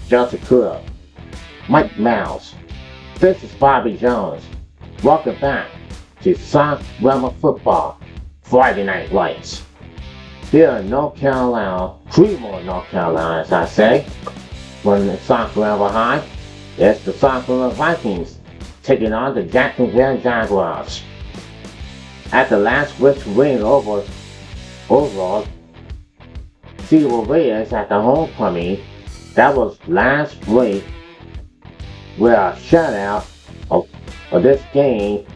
Johnson Cook, Mike Mouse. This is Bobby Jones. Welcome back to South Carolina Football Friday Night Lights. Here in North Carolina, Creedmoor, North Carolina, as I say, from the South Carolina High, it's the South Carolina Vikings taking on the Jacksonville Jaguars. At the last week's win overall, Cedar Raiders at the homecoming, that was last week with a shutout of this game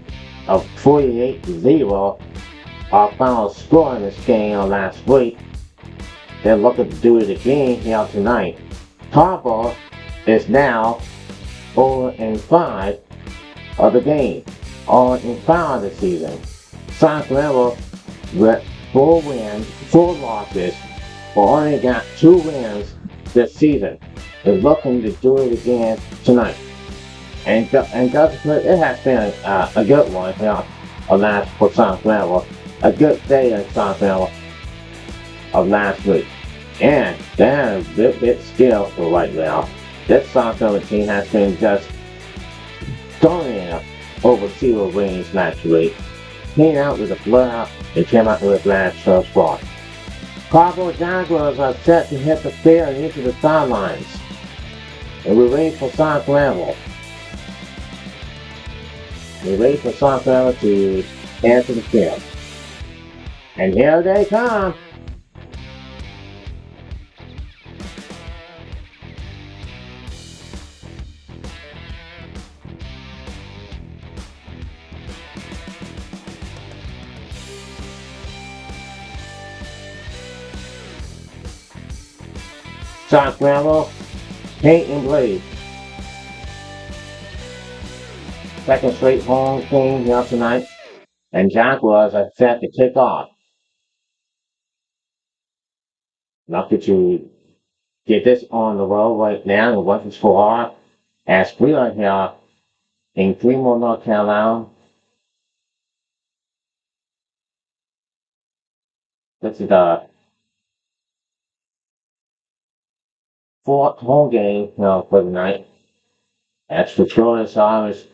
of 48-0. Our final score in this game last week. They're looking to do it again here tonight. Carrboro is now 0-5 of the game, 0-5 of the season. South Carolina with 4 wins, 4 losses, but only got 2 wins this season. They're looking to do it again tonight. And it has been a good one here for South Carolina. A good day in South Carolina of last week. And they're a bit skillful right now. This South Carolina team has been just dominating over Cedar Raiders last week. Came out with a blowout and came out with a last spot. Carrboro Jaguars are set to hit the field and into the sidelines. And we're ready for South Carolina. We're ready for South Carolina to enter the field. And here they come. South Carolina, paint and blade. Second straight home game here tonight. And Jaguars are set to kick off. Lucky to get this on the road right now. It wasn't so hard as we are here in Creedmoor, North Carolina. This is the 4th home game for the night. As for sure, it's always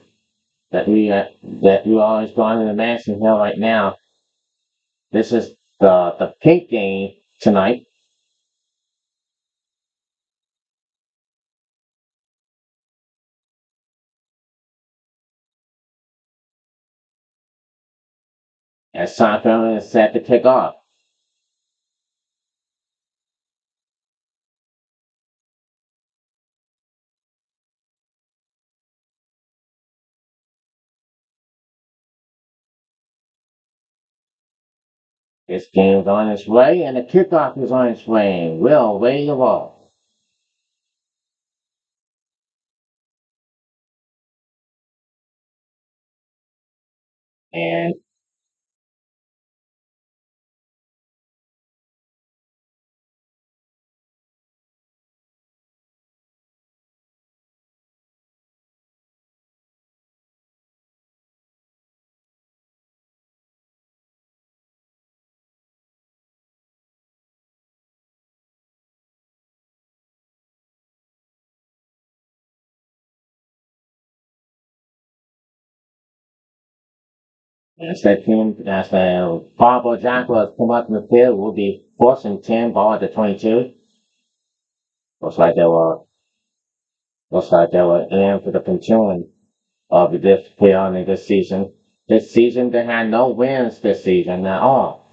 that we always going to the Madison Hill right now. This is the pink game tonight. As South Carolina is set to kick off. This game's on its way, and the kickoff is on its way. We're ready to roll. And as the Carrboro Jaguars come up in the field, will be 4th and 10, ball at the 22. Looks like they were in for the continuing of this field in this season. This season, they had no wins this season at all.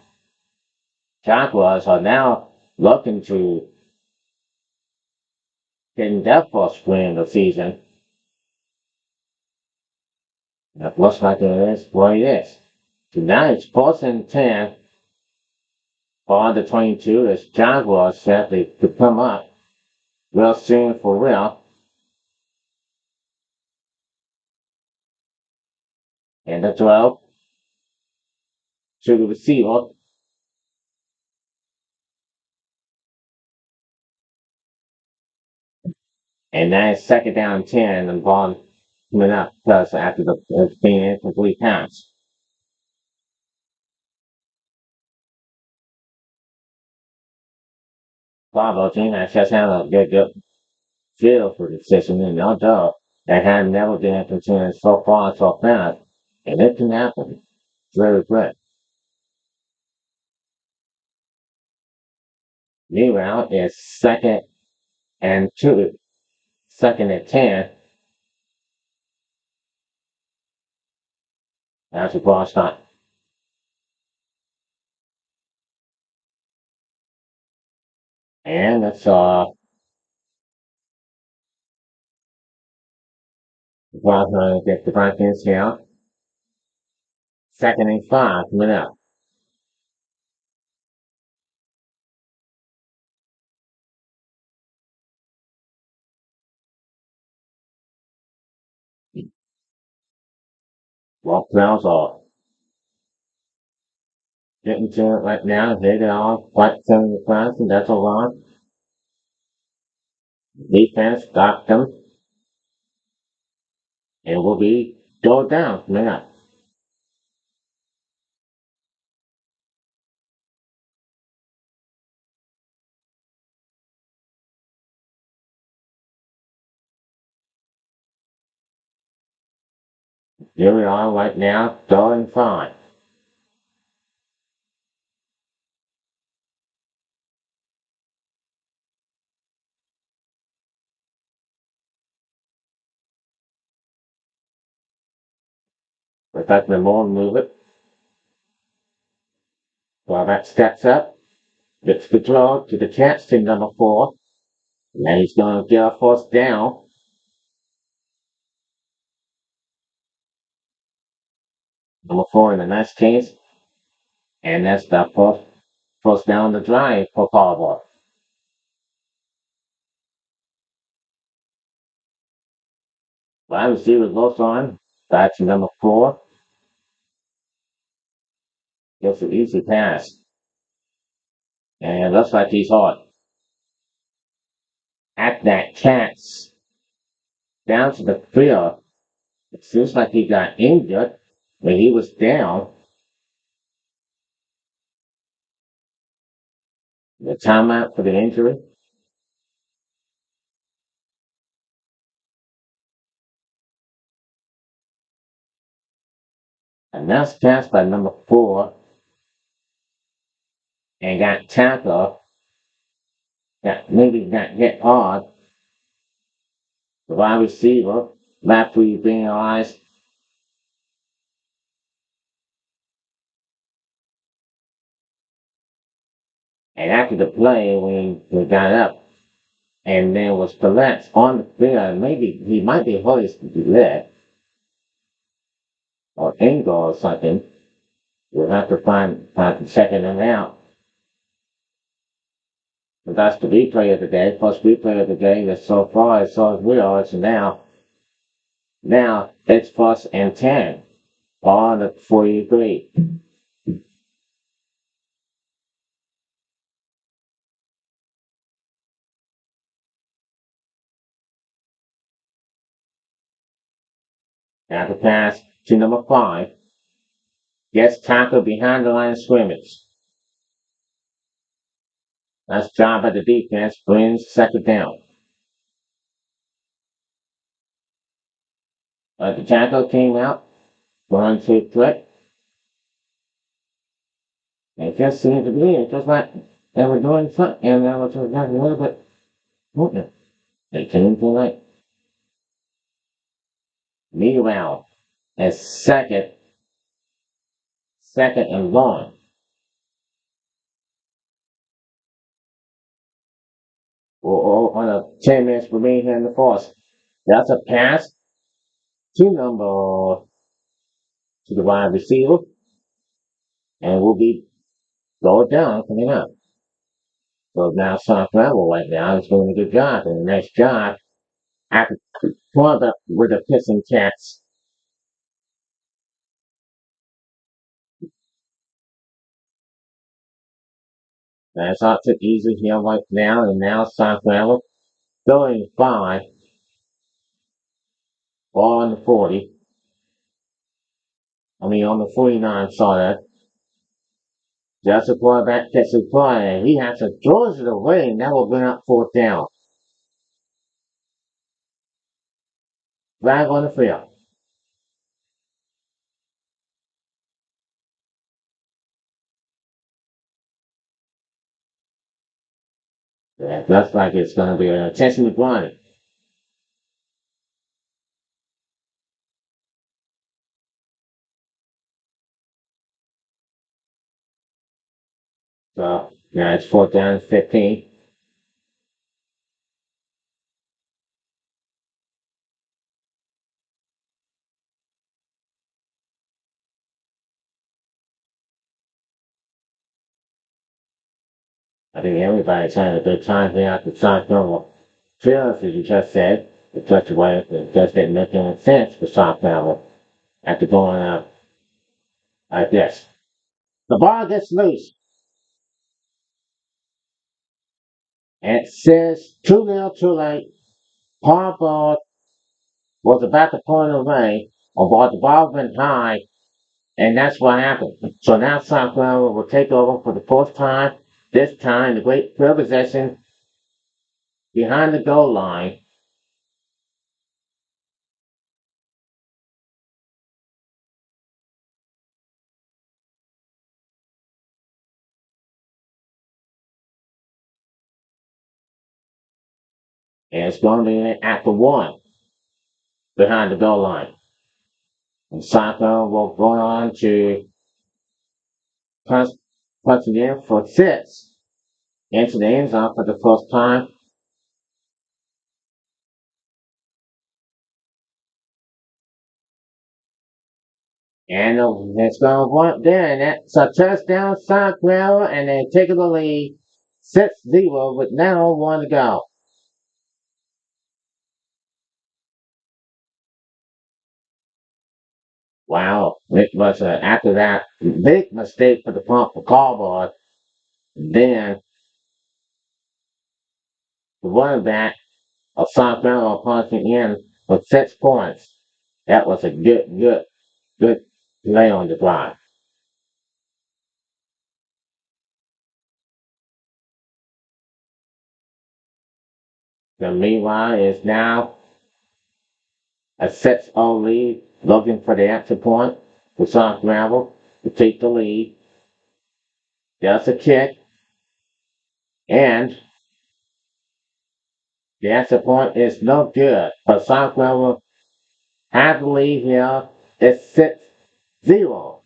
Jaguars are now looking to get their first win of the season. It looks like it is what it is. So now it's 4th and 10. Ball the 22 as Jaguars set to come up real soon for real. And the 12 to the receiver. And now it's 2nd down 10 and ball coming up because after the being incomplete pass. Bravo team has just had a good jail for the decision, and although they had never been concerned so far so fast, and it can happen. It's very good. Meanwhile, it's and 2, second and 10, as a cross time. And it's, Broncos get the Vikings here. Second and 5, coming up. Well, Browns are getting to it right now. They are quite sending the class, and that's a lot. Defense stopped them, and will be go down coming up. Here we are right now, 3rd and 5. Protect them more and move it. While that steps up, gets the throw to the catch to number 4. And he's going to get a first down. Number 4 in the nice case. And that's the first down the drive for Carrboro. Wide receiver goes on. Back to number 4. Gets an easy pass. And it looks like he's hot. At that catch. Down to the field. It seems like he got injured when he was down. The timeout for the injury. And that's passed by number 4. And got tackled. That maybe got hit hard. The wide receiver. Left where you realize. And after the play, when he got up, and there was collapse on the field, maybe he might be hurt his leg or ankle or something. We'll have to checking him out. But that's the replay of the day. First replay of the day that so far is so real. It's now it's 1st and 10 on the 43. Now the pass to number 5. Gets tackled behind the line of scrimmage. Nice job by the defense. Brings second down. The tackle came out. Going to threat. It just seemed to be, it just like they were doing something, and they were just like a little bit movement. They came to like, meanwhile, as second and long, or on a 10 minutes remaining here in the fourth. That's a pass to to the wide receiver, and will be going down coming up. So now Granville right now is doing a good job, and a nice job after quarterback with the pissing cats. That's not too easy here right now, and now Granville going 5, ball on the 40. On the 49, saw that. Just a quarterback gets a play, and he has to throw it away, and that will bring up 4th down. flag on the field. Yeah, looks like it's going to be an intentional running. So now it's 4th down and 15. I think everybody's having a good time here at the South Normal Field, as you just said. The touch away, it just didn't make any sense for South Normal after going up like this. The ball gets loose, and it says too little too late. Carrboro was about to pull it away, but the ball went high, and that's what happened. So now South Carolina will take over for the fourth time. This time, the great field possession behind the goal line. And it's going to be at the 1 behind the goal line. And South Carolina will go on to punch, punch it in for 6 into the end zone for the first time. And it's going to run there, and that's a touchdown, South Carolina, and they take the lead 6-0 with now 1 to go. Wow, it was after that big mistake for the pump for Carrboro. Then the running back of South Carolina punching in for 6 points. That was a good play on the drive. The meanwhile is now a 6-0 lead, looking for the extra point for South Carolina to take the lead. There's a kick, and the extra point is no good. But South Carolina have the lead here. It's 6-0.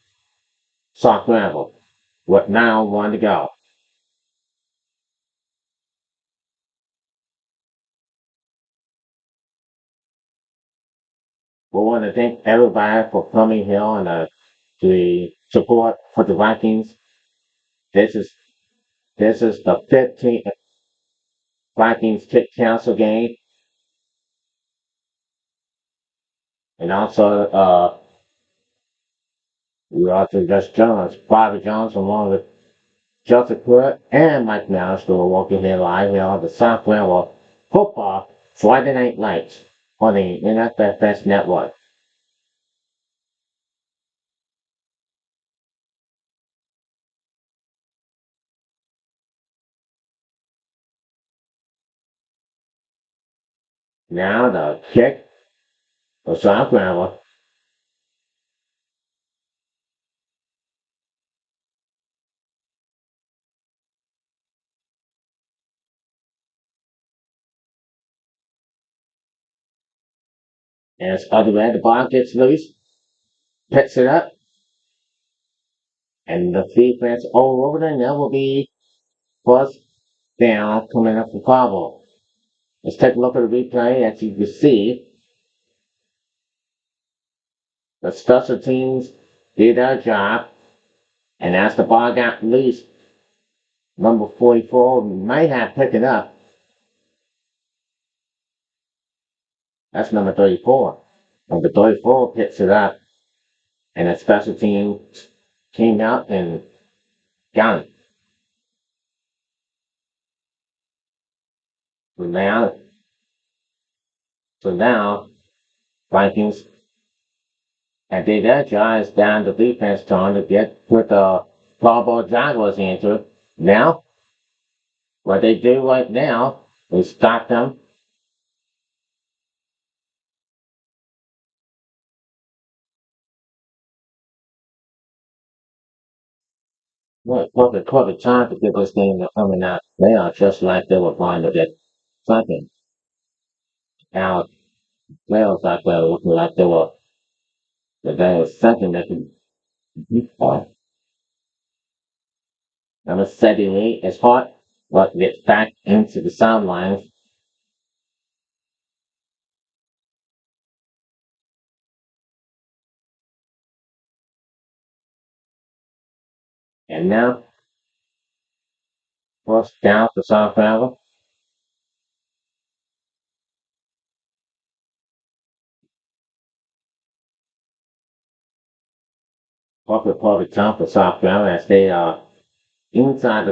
South Carolina with now 1 to go. We want to thank everybody for coming here and the support for the Vikings. This is this is the 15th Vikings Kick Council game, and also we also just Jones, Bobby Jones, along with Joseph Pruitt and Mike Mouse, who are working here live here on the South Carolina Football Friday Night Lights on the NFFS Network. Now the kick for South Carolina. And it's other way, the ball gets loose, picks it up, and the defense all over there. That will be first down coming up for Carrboro. Let's take a look at the replay. As you can see, the special teams did their job, and as the ball got loose, number 44 might have picked it up. That's number 34. Number 34 picks it up, and the special team came out and got it. So now, so now, Vikings and did their jobs down the defense trying to get with the Carrboro Jaguars into it. Now, what they do right now is stop them perfect time to get this game coming out. They are just like they were going to get something out. Wales like they were looking like they were something that could number 78 is hot, but gets back into the sidelines. And now, first down for South Carolina. Perfect time for South Carolina as they are inside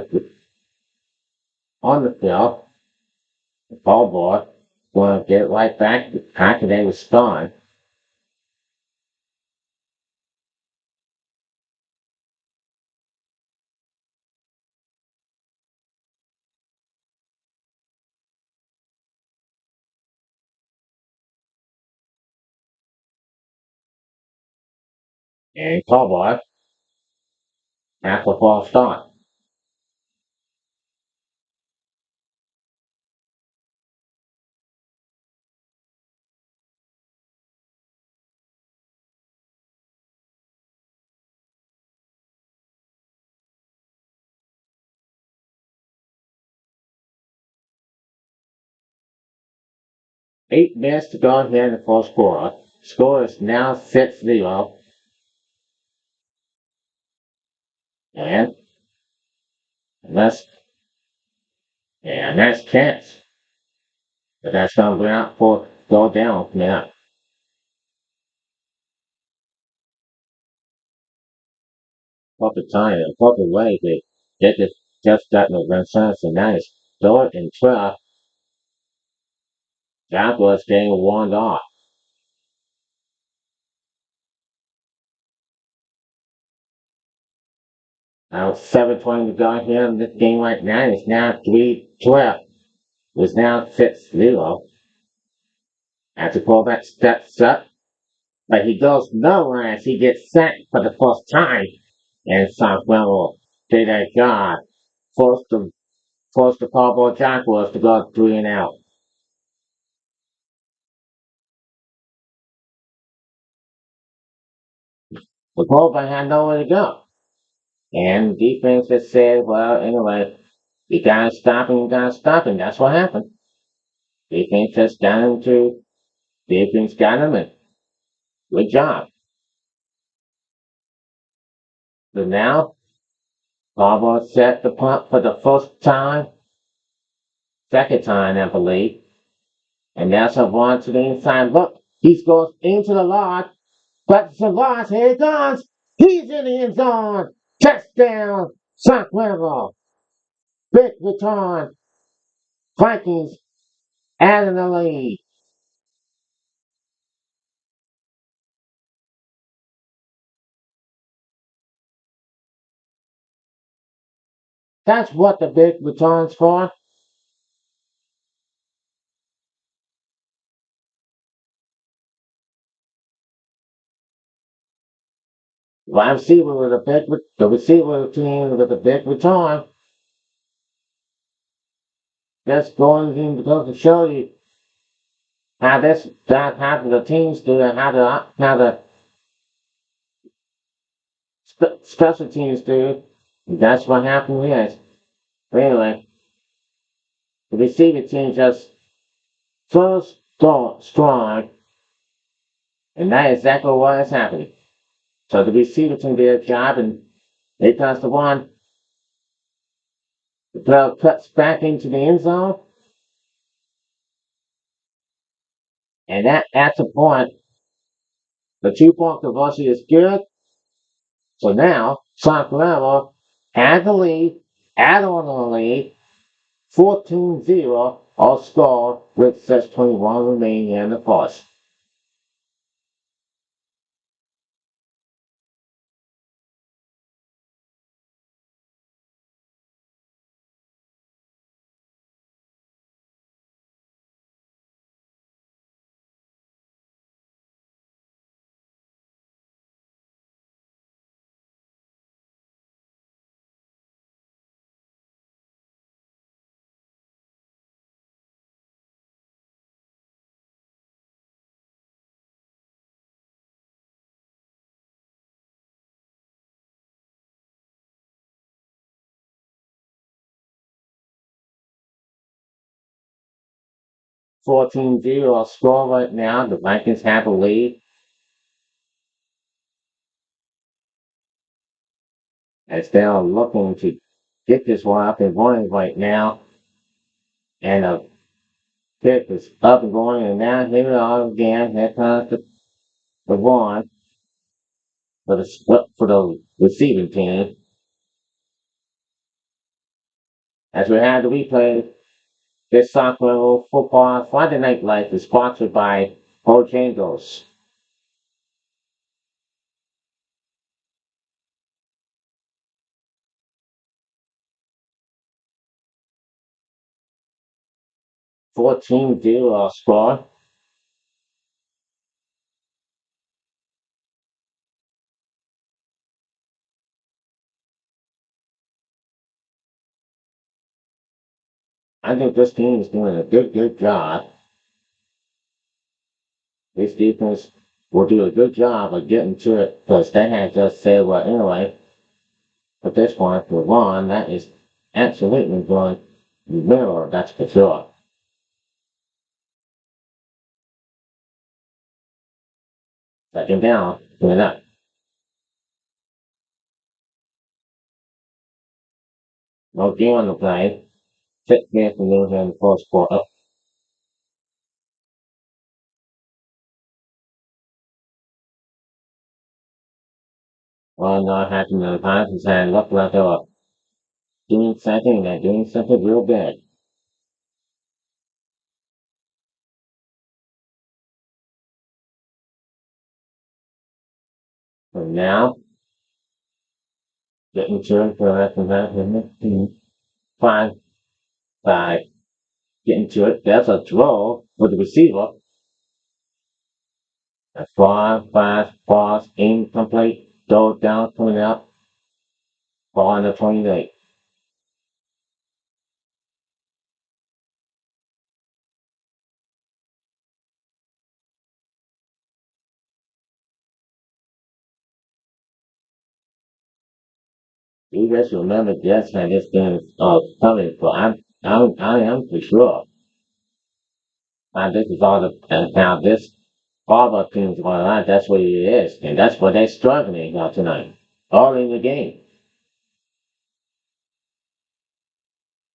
on the field. The ball boy going to get right back after they respond. And Cowboy after false start. 8 minutes to go here in the first quarter. Score is now 6-0. And that's that's chance. But that's gonna go out for go down now. Perfect time and perfect way to get this just got no run chance and now it's third and 12. Jaguars getting warned off. Now 7:20 to go here in this game right now. It's now 3-12. It's now 6-0. As the quarterback steps up, but he goes nowhere as he gets sacked for the first time. And Southwell did a job. Forced the Carrboro Jaguars to go 3-out. The quarterback had nowhere to go. And defense just said, well, anyway, you gotta stop him, you gotta stop him. That's what happened. Defense just got him to, defense got him and good job. So now, Carrboro set the punt for the first time, second time, I believe. And now Savon to the inside. Look, he goes into the lot. But Savon, here he comes. He's in the end zone. Touchdown, Sacramento. Big return. Vikings adding the lead. That's what the big return's for. Wide receiver with the receiver team with a big return. That's going to go to show you how the teams do it, how the special teams do it. That's what happened here. Anyway, the receiver team just so strong, and that is exactly what is happening. So the receiver team did a job, and they toss the one. The ball cuts back into the end zone, and at the point, the 2 point conversion is good. So now, Sacramento had the lead, add on the lead, 14-0, all score with 6:21 remaining in the first. 14-0 score right now. The Vikings have a lead as they're looking to get this one up and running right now. And the pick is up and going, and now here we are again. Here comes the one for the receiving team. As we have the replay, this soccer level football Friday Night Life is sponsored by Bojangles. Fourteen-zero score. I think this team is doing a good job. This defense will do a good job of getting to it because they had just said, well, anyway, but this one for Ron, that is absolutely going to mirror, that's for sure. Second down, coming up. No game on the play. 6 minutes to lose in the first quarter. Well, not happening in the Vikings and looked like they were doing something, they're doing something real big. So now, getting to it for that, 5, getting to it. That's a throw for the receiver. A 5, pass, incomplete, throw down, coming out, ball on the 28. You guys remember Jets had this game coming, but I am for sure. And this is all the, and now this Barber team's going on, that's what it is. And that's what they're struggling now tonight. All in the game.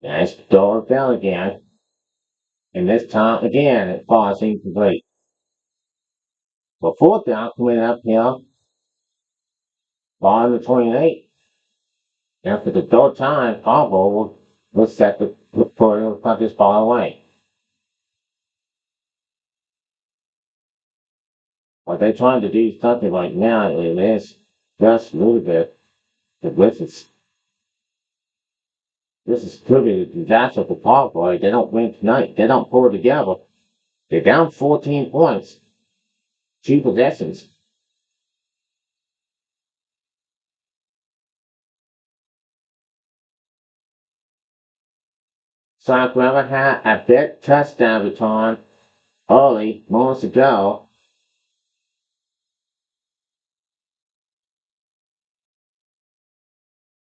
Nice throw down again. And this time again it falls incomplete. For fourth down coming up here, ball on the 28. After the third time, Carrboro will set the put this ball away. What they're trying to do something right now is just a little bit. This is truly a disaster for Carrboro. They don't win tonight. They don't pull it together. They're down 14 points, 2 possessions. South River had a big touchdown return early moments ago.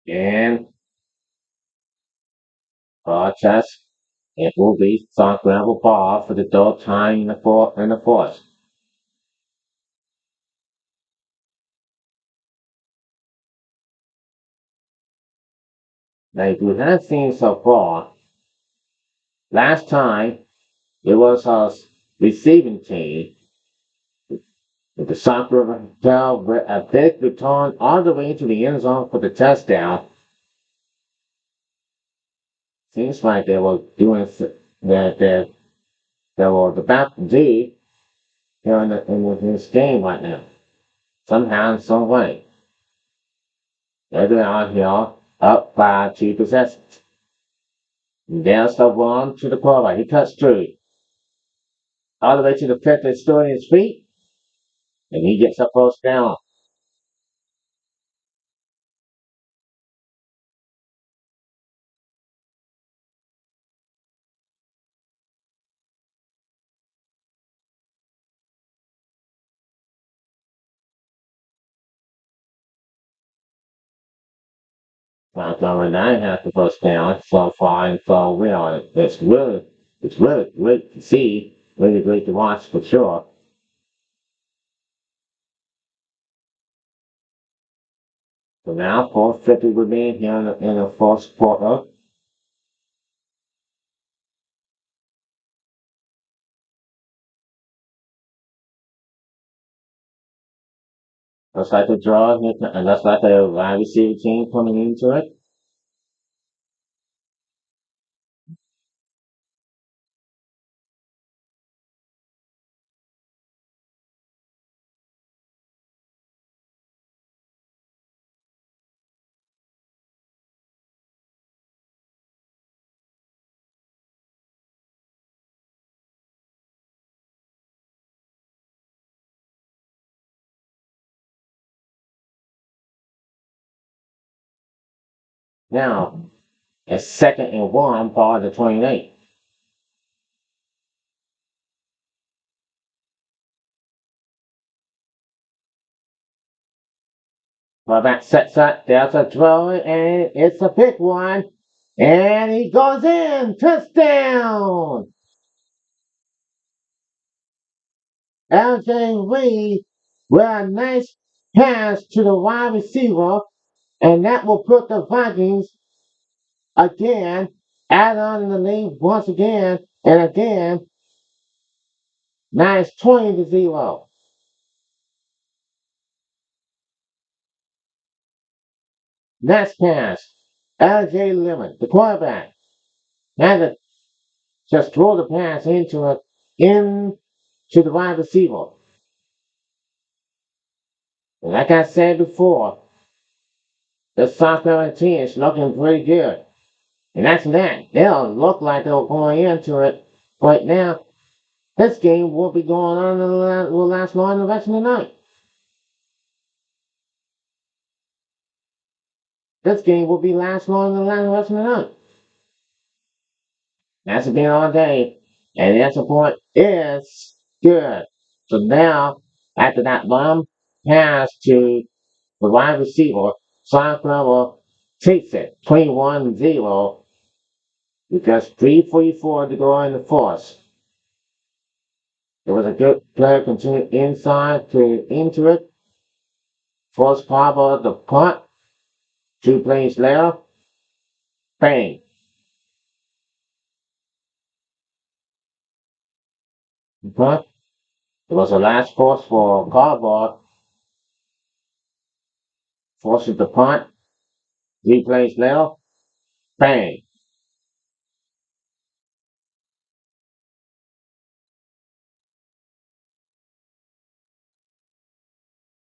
And Rochester, it will be South River ball for the third time in the fourth. Like we have seen so far, last time it was our receiving team with the South River fell with a big return all the way to the end zone for the touchdown. Seems like they were doing that they were about to do here in this game right now. Somehow, some way. They're out here up by 2 possessions. And there's the one to the quarterback. He cuts through. All the way to the fifth and still in his feet. And he gets a first down. Number 9 has the first down. So far and so well. It's really It's really great to see, really great to watch for sure. So now 4:50 remain here in the fourth quarter. Looks like a draw, and looks like a wide receiver team coming into it. Now, it's 2nd and 1, ball to 28. Quarterback sets up, there's a throw, and it's a big one. And he goes in, touchdown! LJ Reed with a nice pass to the wide receiver, and that will put the Vikings again add on in the lead once again and again. Now it's 20-0. Next pass, LJ Lemon, the quarterback, had to just throw the pass into the wide receiver. And like I said before, the South Carolina team is looking pretty good. And that's that. They'll look like they're going into it right now. This game will be going on and will last long the rest of the night. This game will be last long the rest of the night. That's been all day. And the answer point is good. So now, after that bomb pass to the wide receiver, South Carolina takes it 21-0 with just 3:44 to go in the fourth. It was a good play, continue inside to into it. Force Carrboro the punt. 2 plays later, bang. The punt. It was the last force for Carrboro. Forces the punt. 3 plays later, bang.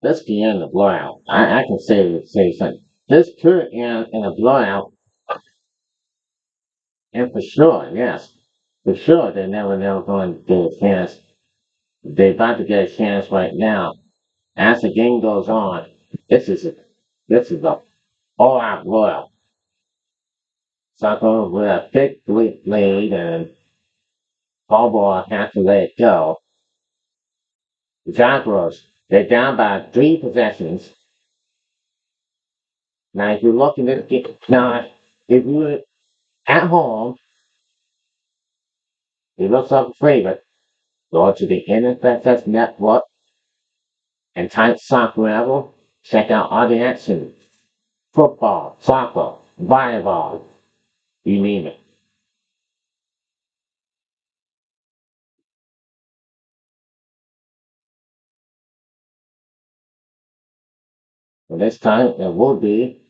This could end a blowout. I can say something. This could end in a blowout, and for sure, yes. For sure, they're never going to get a chance. They're about to get a chance right now. As the game goes on, this is a, this is a all-out blowout. Sucker with a big lead, and Carrboro has to let it go. The Jaguars, they're down by 3 possessions. Now, if you're looking at this game, now, if you're at home, you look up a favorite, go to the NFFS network and type soccer level, check out all the action. Football, soccer, volleyball, you name it. And this time it will be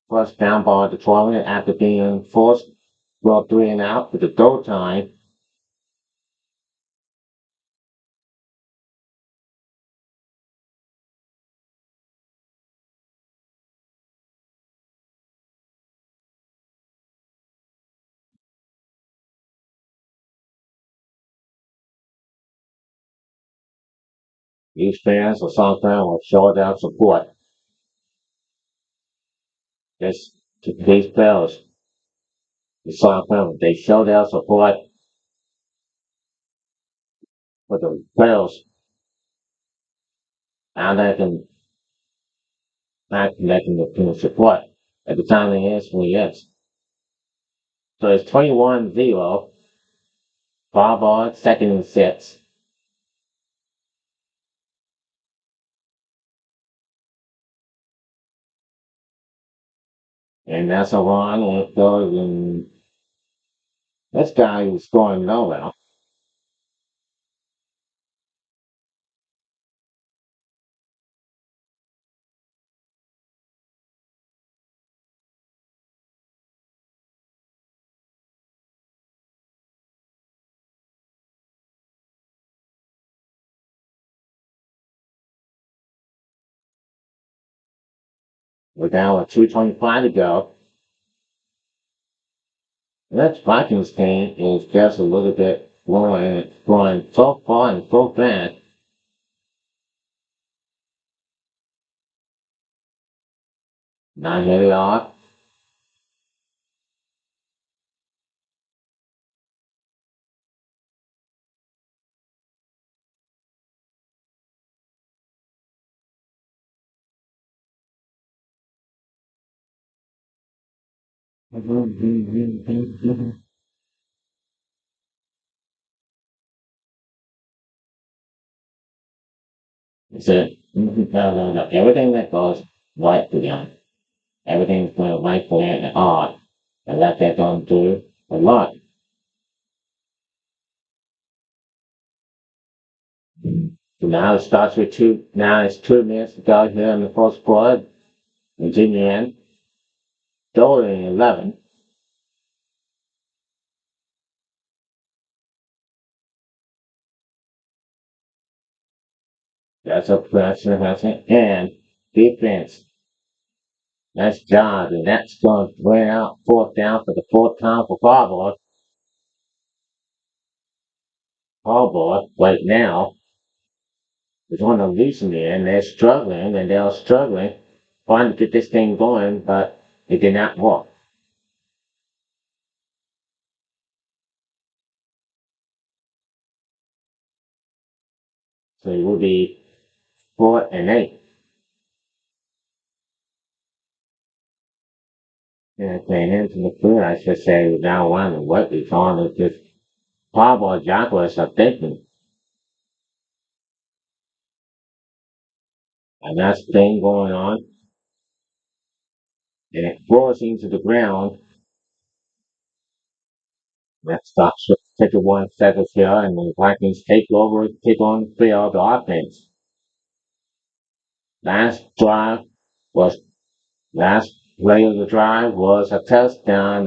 first down ball at the 12 after being forced, well, 3 and out with the throw time. These fans of Southbound will show their support. This to these players, the Southbound, they show their support for the players, and they can not connecting the support at the time they ask for yes. So it's 21-0. Carrboro second and 6. And that's a run on third and this guy was scoring nowhere. We're down with 2:25 to go. That Vikings team is just a little bit going so far and so fast. Now here they are. So, no. Everything that goes right for them, everything's going right for them and hard. And that they're going to do a lot. So now it starts with now it's 2 minutes to go here in the first quarter. Virginia still in 11. That's a pressure, and defense. Nice job, and that's going to bring out fourth down for the fourth time for Carrboro. Carrboro right now is on the losing end. They're struggling, and they're struggling trying to get this thing going, but it did not work. So it will be 4-8. And playing into the field, I should say, without one and what is on is just Carrboro Jaguars are thinking. And that's the thing going on. And it falls into the ground. That stops with 51 seconds here, and the Vikings take on the field, the offense. Last drive was, last play of the drive was a touchdown.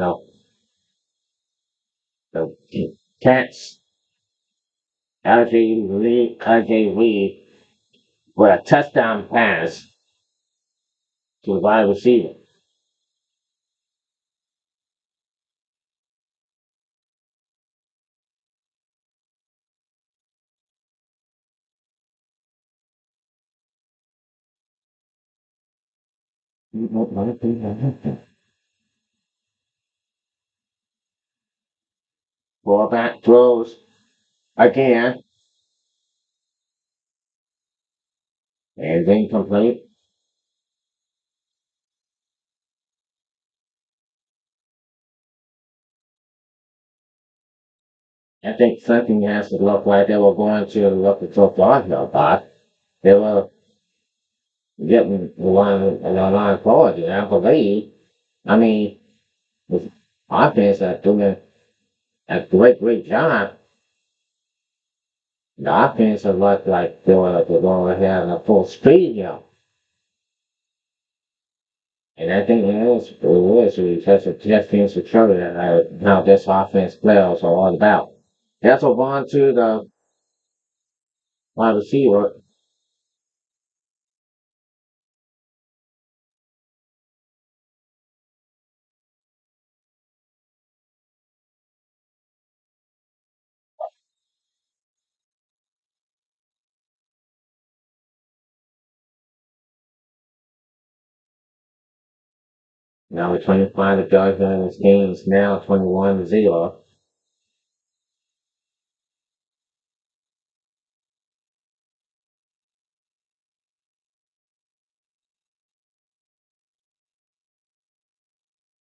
The Cats, LJ Reed, with a touchdown pass to the wide receiver. Quarterback throws again, and incomplete. I think something has to look like they were going to look at so far here, but they were getting the line forward, and I believe. I mean, the offense are doing a great job. The offense are like they're going ahead at full speed here. And I think it is really just things to show that how this offense players are all about. That's what on to the wide receiver. Now we're 25 to go here in this game. It's now 21-0.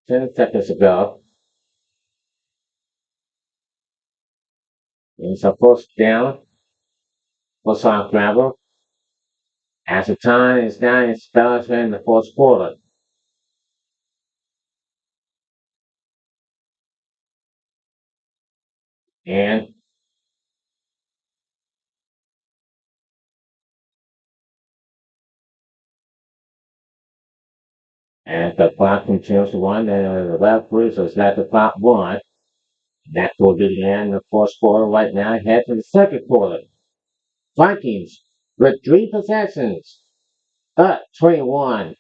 10 seconds to go. It's a first down for South Granville. As the time is now in starts in the fourth quarter. And as the clock continues to run, the referee says let the clock run. That will be the end of the fourth quarter right now. Head to the second quarter. Vikings with three possessions. Up 21.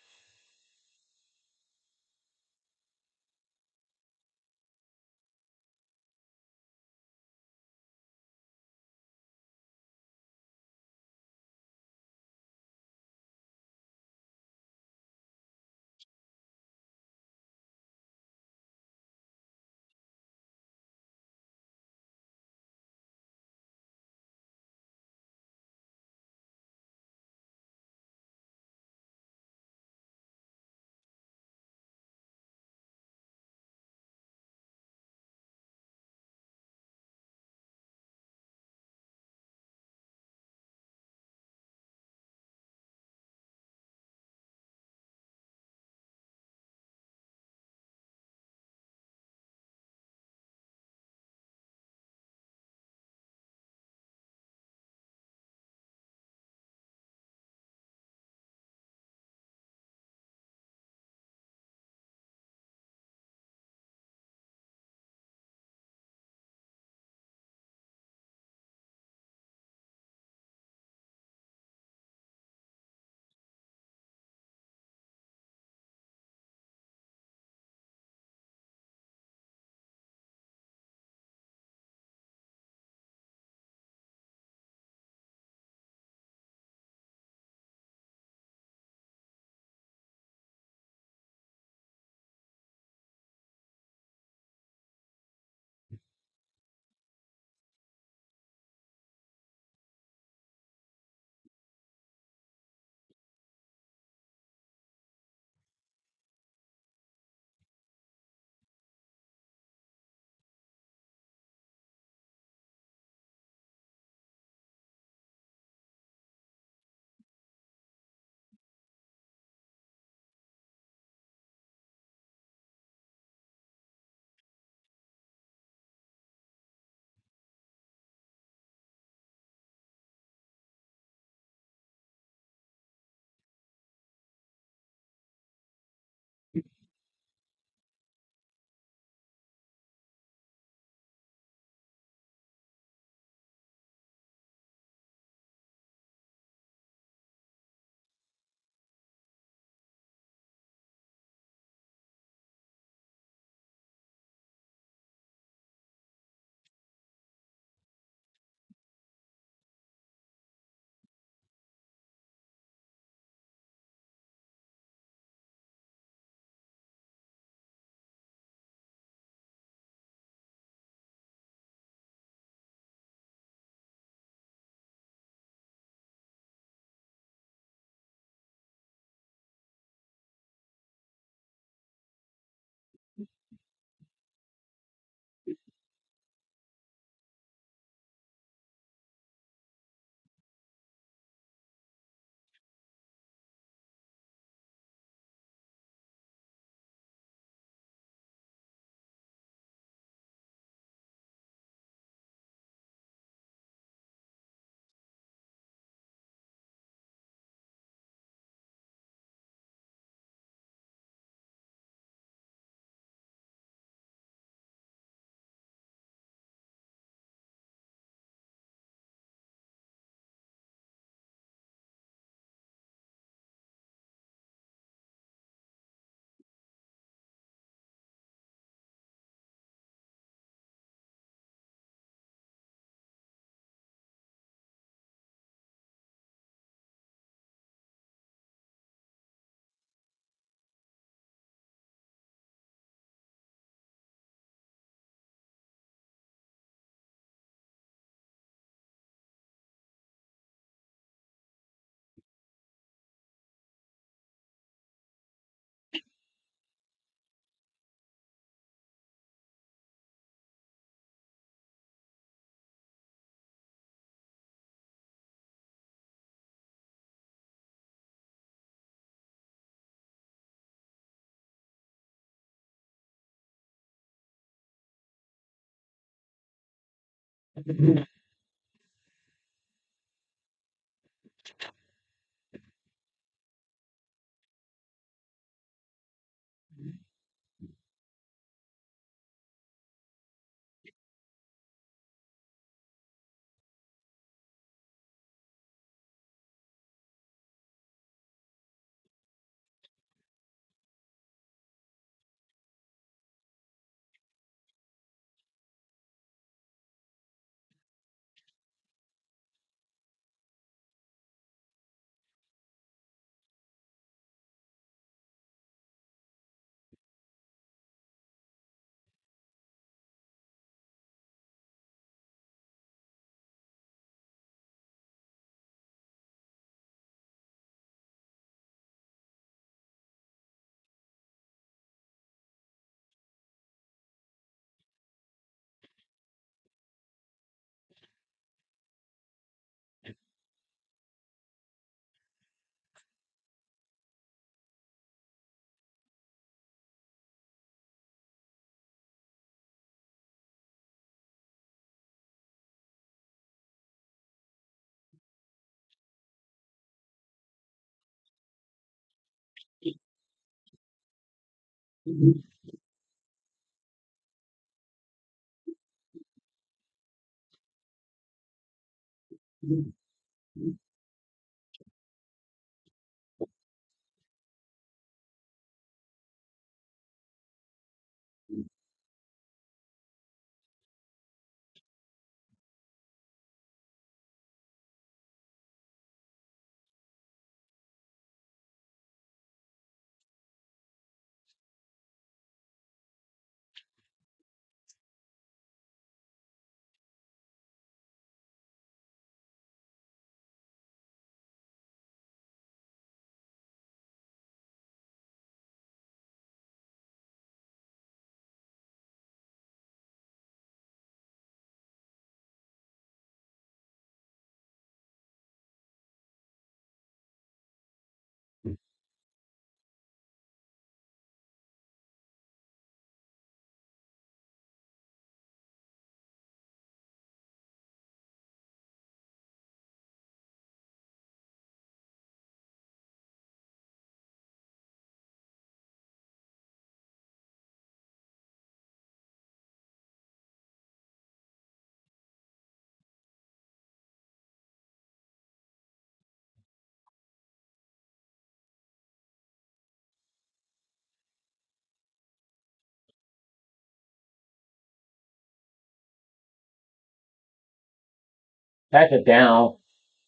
Second down,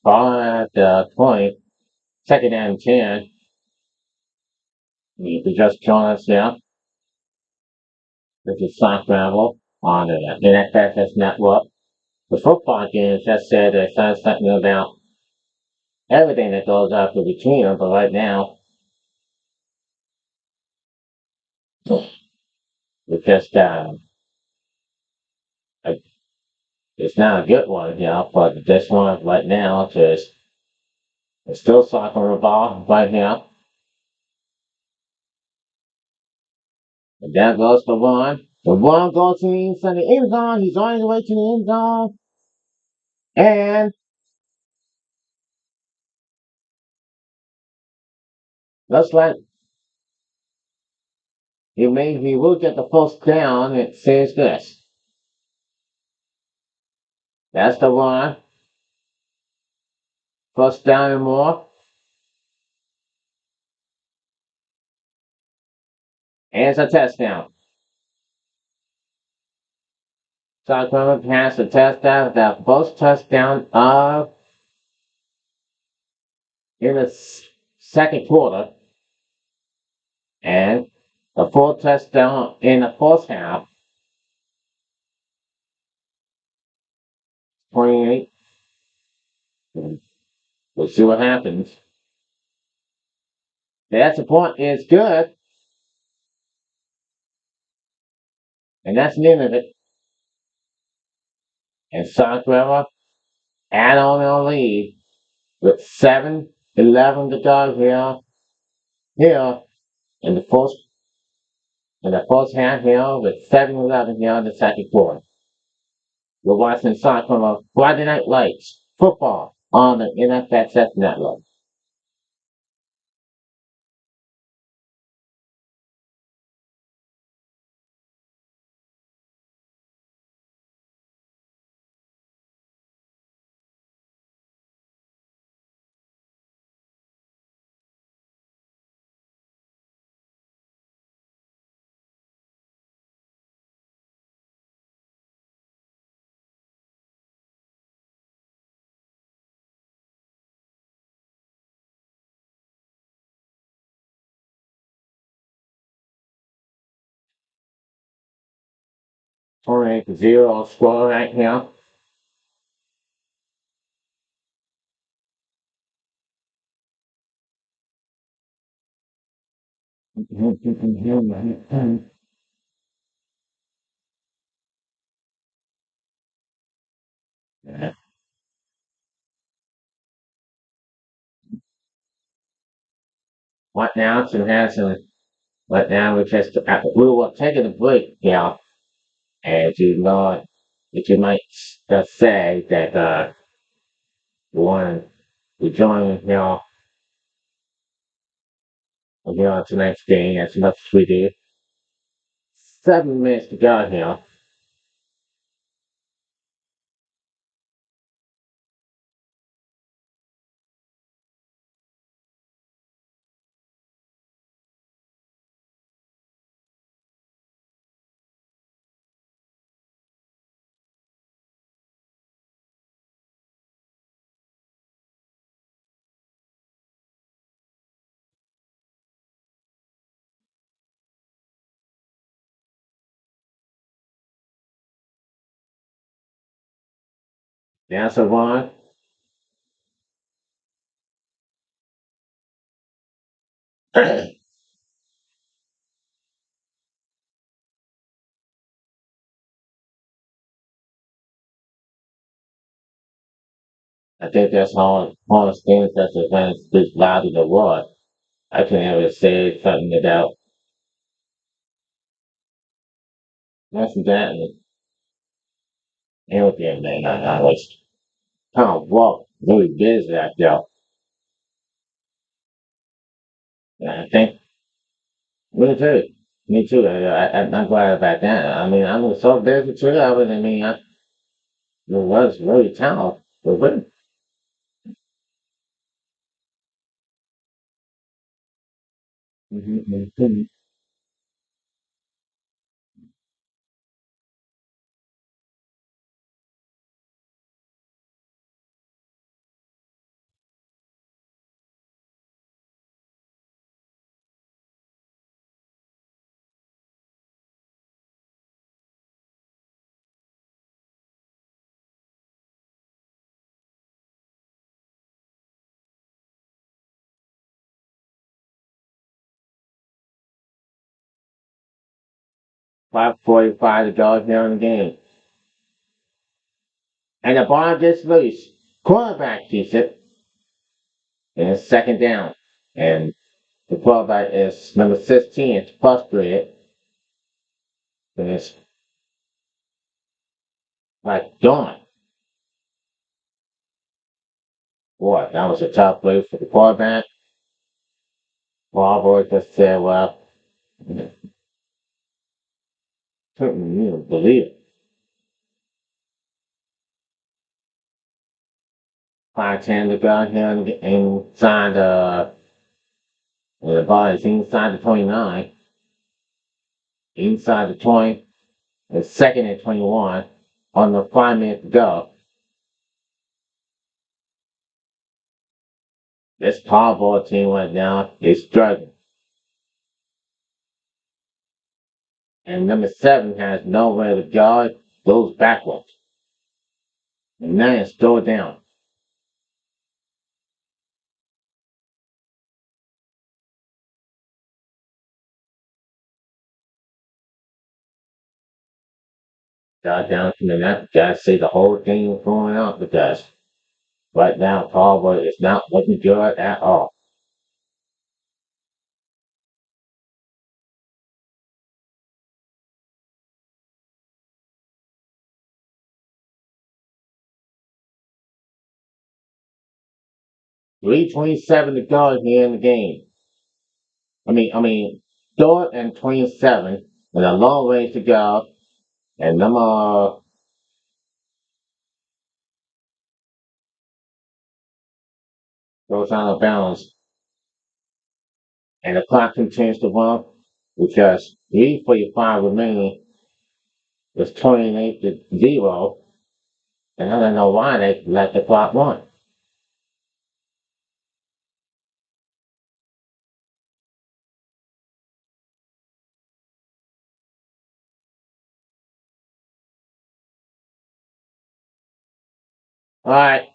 ball at the 20, second and 10. You can just join us here. This is Granville on the NFFS network. The football games just said they said something about everything that goes after between them, but right now, it's just, a- it's not a good one, but this one right now is it's still soccer the ball right now. And there goes the one. The one goes to the inside the end zone. He's on his way to the end zone. And looks like he will get the first down. It says this. That's the one. First down and more. And it's a touchdown. Sacramento has the touchdown. The first touchdown of in the second quarter. And the fourth touchdown in the first half. 28. We'll see what happens. The extra point is good. And that's the end of it. And Sacramento add on a lead with 7:11 to go here in the first half here with 7:11 here in the second quarter. You're watching soccer on Friday Night Lights, football on the NFXS network. Only 0 score right now. What now? Some has some. What now? We were taking a break now, and you know that you might just say that you want to join tonight's game as much as we did. 7 minutes to go here. That's a one. I think that's all the things that's event speaks louder than what. I can ever say something about that's that and everything, man. I was kind of walk really busy out there. And I think me too. Me too. I'm not glad about that. I mean, I was so busy too. I mean, I was really talented. But really, mhm. 5:45 to go here in the game. And the ball gets loose. Quarterback keeps it. And it's second down. And the quarterback is number 16. It's frustrated. And it's like gone. Boy, that was a tough play for the quarterback. Carrboro just said, well, couldn't even believe it. 5:10 to go here inside the ball is inside the 29. Inside the 20. It's second and 21. On the 5 minutes to go. This Carrboro team right now is struggling. And number 7 has nowhere to go. Goes backwards. And then it's still down. Got down to the net. Gotta see the whole thing going out because right now Carrboro is not looking good at all. 3:27 to go here in the game. Third and 27 with a long ways to go. And number goes out of bounds. And the clock continues to run because 3:45 remaining. It's 28 to 0. And I don't know why they let the clock run. All right.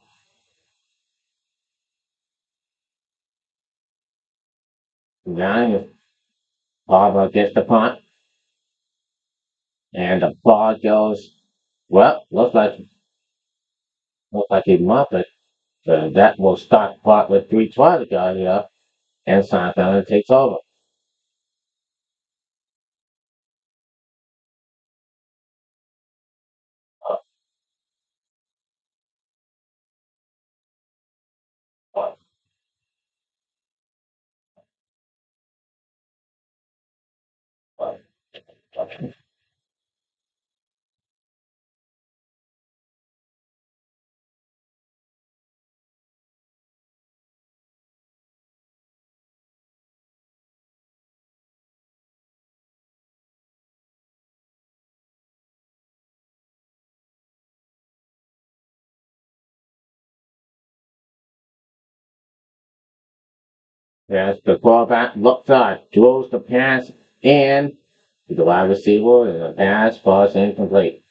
Now Carrboro gets the punt. And the ball goes, well, looks like he muffed it. So that will start the clock with 3:12 to go here. And Seinfeld takes over. As the quarterback looks up, throws the pass in to the wide receiver, and the pass falls incomplete.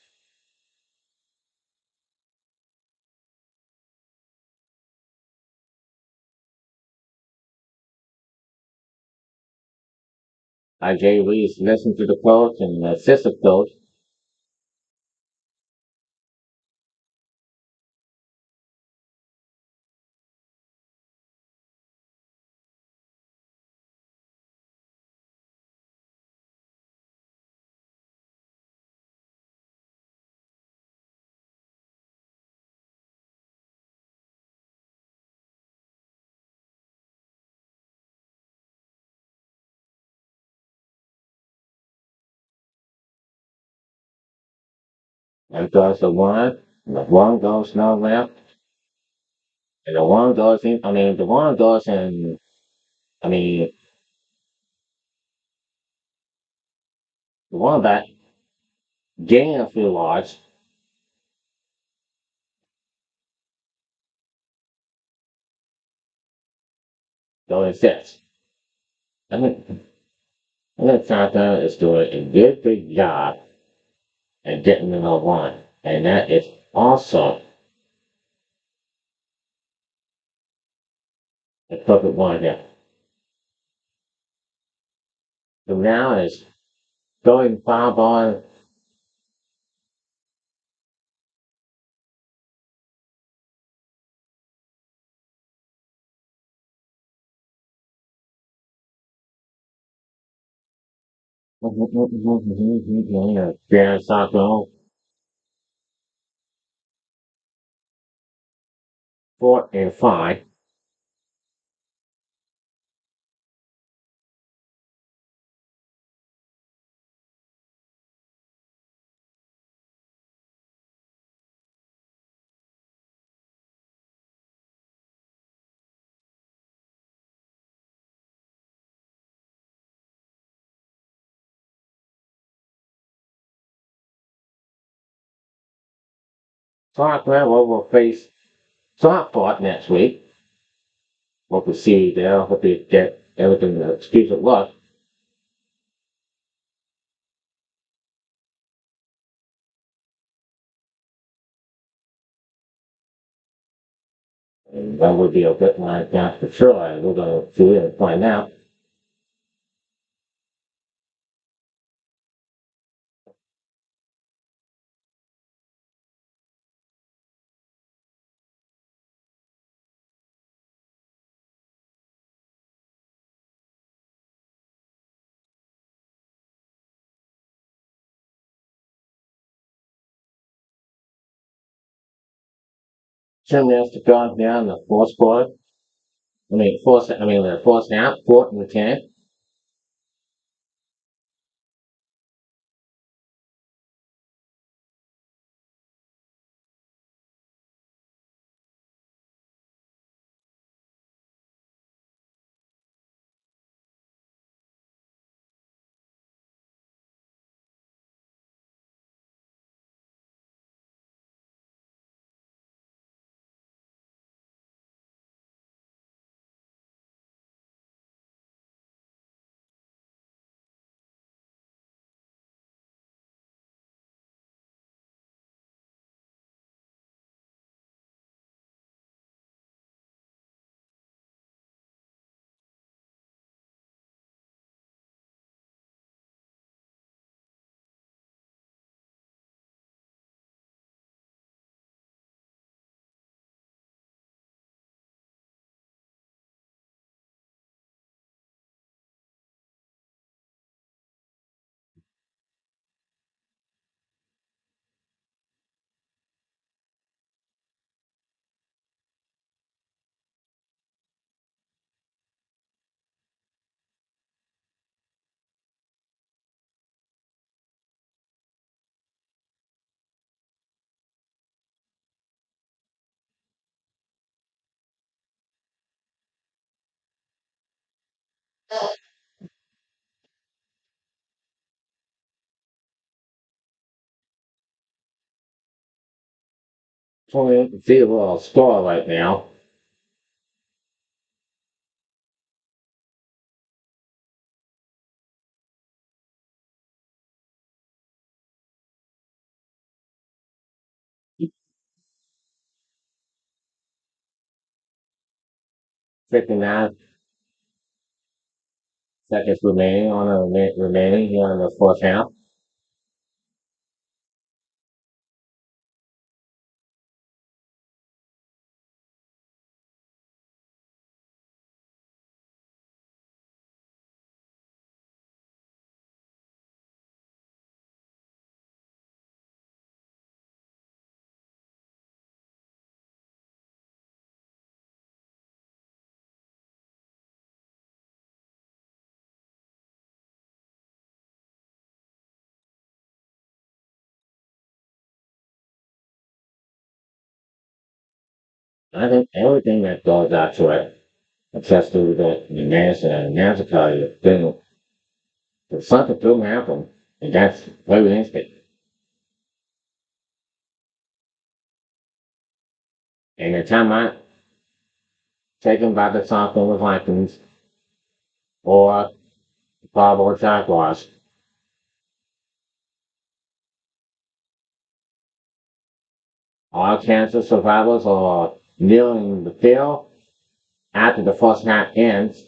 Jay Reese listened to the coach and the assistant coach. And goes the one goes nowhere, and the one goes in, the one goes in, I mean, the one that gained a few yards, so it sits. I think, I think Santa is doing a good job at getting the number one. And that is also a perfect one there. So now is going five on. Grand Saco, 4 and 5. Carrboro will face Stockport next week. Hope to see you there. Hope you get everything the excuse it was. And that would be a good line down for sure. And we're going to see and find out. Two minutes to go down the fourth quarter. The fourth snap, 4th and 10. Twenty zero score right now. '59 seconds remaining on the remaining here in the fourth half. I think everything that goes out to it, just to the NASCAR, then something will happen, and that's very instant. And the time I taken by the Southern Vikings or the Carrboro Jaguars, all cancer survivors are kneeling the field after the first half ends,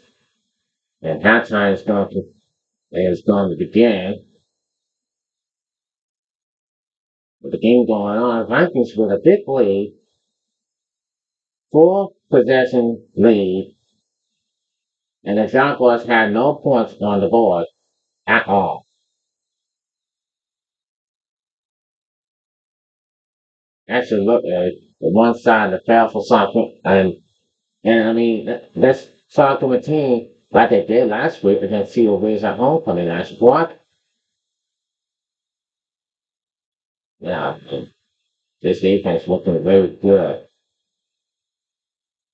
and halftime is going to begin with the game going on. Vikings with a big lead, full possession lead, and the Jaguars had no points on the board at all. Actually, look at the one side that fell for something, and I mean let's talk to a team like they did last week against COVs at homecoming last week. What? Yeah, this defense looking very good.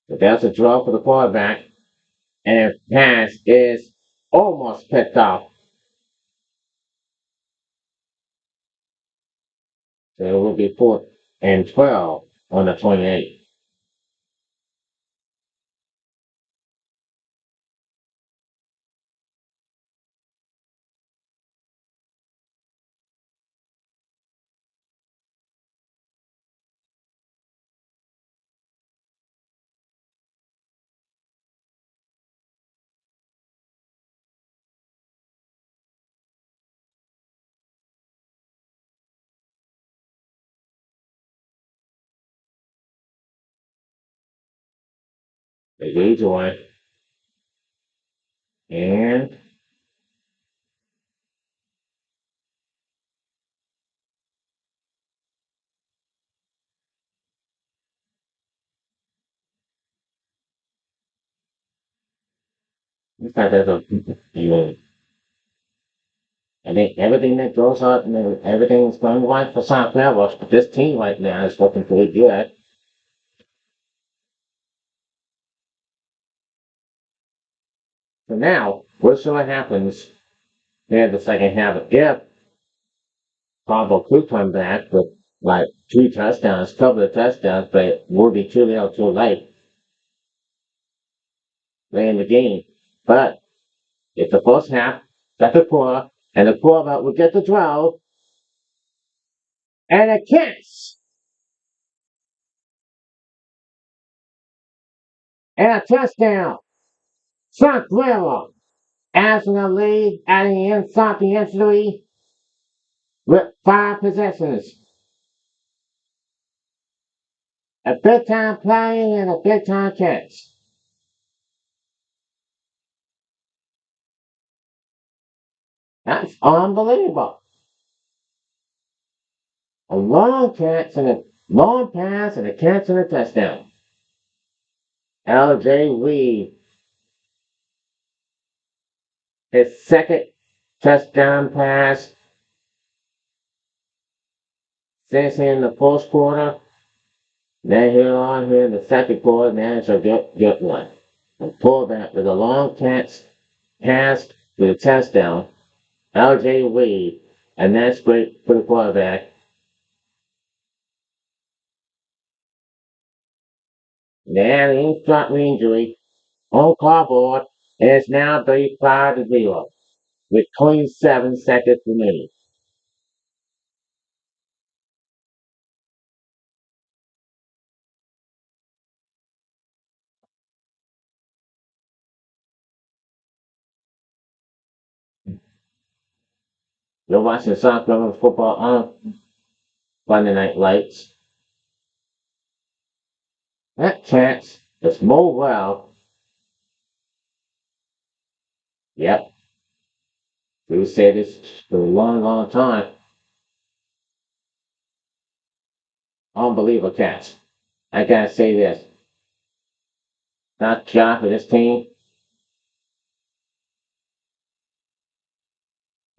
But that's a draw for the quarterback, and pass is almost picked off. So it will be 4th and 12 on the 28th. They rejoin, and In fact, there's a even I think everything that goes on and everything's going right for South Carolina, but this team right now is looking pretty good. So now, we'll see what happens in the second half. If Carrboro could come back with like 2 touchdowns, couple of touchdowns, but it will be too little too late late in the game. But it's the first half, second quarter, and the quarterback will get the throw and a catch and a touchdown. Carrboro adds in the lead, adding inside the entry with 5 possessions. A big time play and a big time catch. That's unbelievable. A long catch and a long pass and a catch and a touchdown. LJ Reed, his second touchdown pass since in the first quarter. Then here on here in the second quarter, now it's a good one. A pullback with a long catch pass with a touchdown. LJ Reed, and that's great for the quarterback. Now the instruct injury on cardboard is now 35-0 with 27 seconds remaining. You're watching South Carolina football on Monday Night Lights. That chance is more well. Yep, we've said this for a long, long time. Unbelievable catch. I gotta say this. Not job for this team.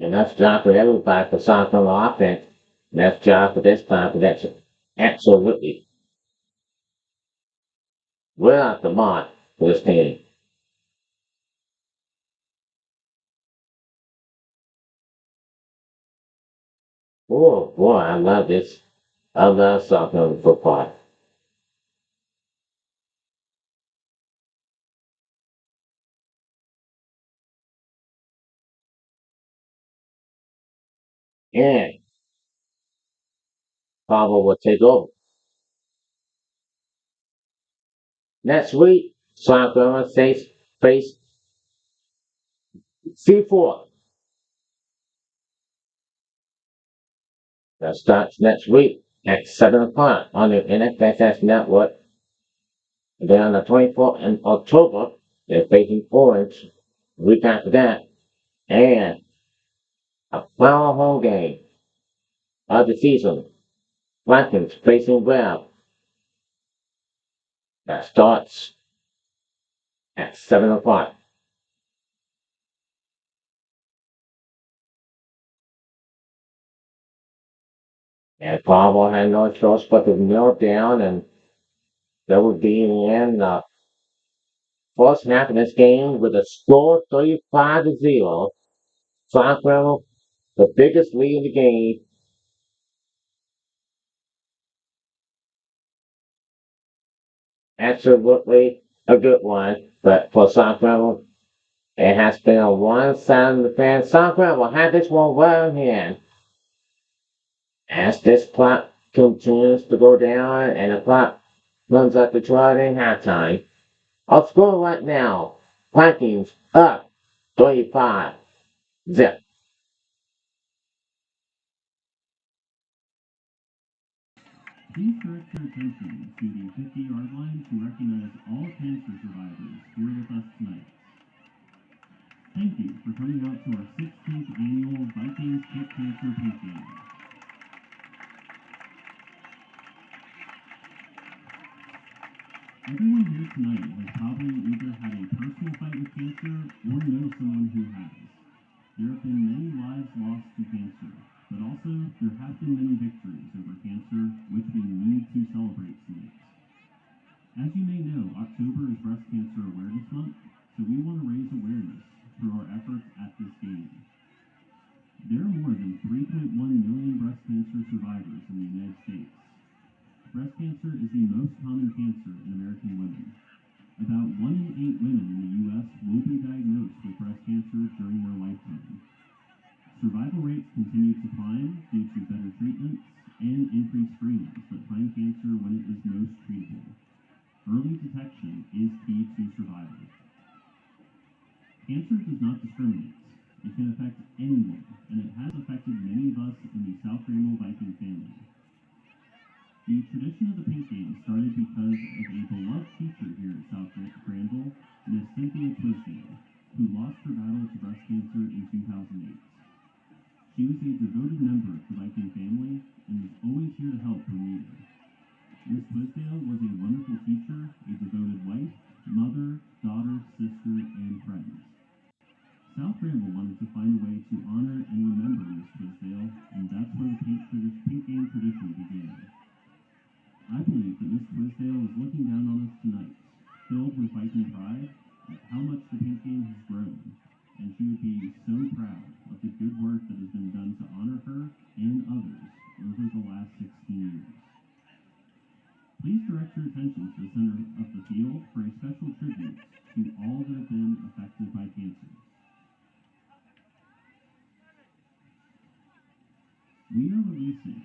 And that's job for everybody for South Carolina offense. And that's job for this time for that. Absolutely. We're out the mark for this team. Oh boy, I love this. I love South Carolina football. And Carver will take over. Next week, South Carolina face C4. That starts next week at 7 o'clock on the NFSS network. And then on the 24th in October, they're facing Orange. The week after that, and a final home game of the season. Falcons facing Webb. That starts at 7 o'clock. And Carver had no choice but to kneel down, and that would be in the first half of this game with a score 35-0. South Carolina, the biggest lead in the game. Absolutely a good one, but for South Carolina, it has been on one side of the fence. South Carolina will have this one well in hand. As this clock continues to go down and the clock runs up to 12 in halftime, I'll score right now. Vikings up 35-0. Please direct your attention to the 50-yard line to recognize all cancer survivors here with us tonight. Thank you for coming out to our 16th annual Vikings Kit Cancer Paint Game. Everyone here tonight has probably either had a personal fight with cancer or knows someone who has. There have been many lives lost to cancer, but also there have been many victories over cancer, which we need to celebrate tonight. As you may know, October is Breast Cancer Awareness Month, so we want to raise awareness through our efforts at this game. There are more than 3.1 million breast cancer survivors in the United States. Breast cancer is the most common cancer in American women. About 1 in 8 women in the U.S. will be diagnosed with breast cancer during their lifetime. Survival rates continue to climb due to better treatments and increased screenings that find cancer when it is most treatable. Early detection is key to survival. Cancer does not discriminate. It can affect anyone, and it has affected many of us in the South Granville Viking family. The tradition of the Pink Game started because of a beloved teacher here at South Granville, Miss Cynthia Twisdale, who lost her battle to breast cancer in 2008. She was a devoted member of the Viking family and was always here to help when needed. Miss Twisdale was a wonderful teacher, a devoted wife, mother, daughter, sister, and friend. South Granville wanted to find a way to honor and remember Miss Twisdale, and that's where the Pink Game tradition began. I believe that Miss Twisdale is looking down on us tonight, filled with Viking pride at how much the Pink Game has grown, and she would be so proud of the good work that has been done to honor her and others over the last 16 years. Please direct your attention to the center of the field for a special tribute to all that have been affected by cancer. We are releasing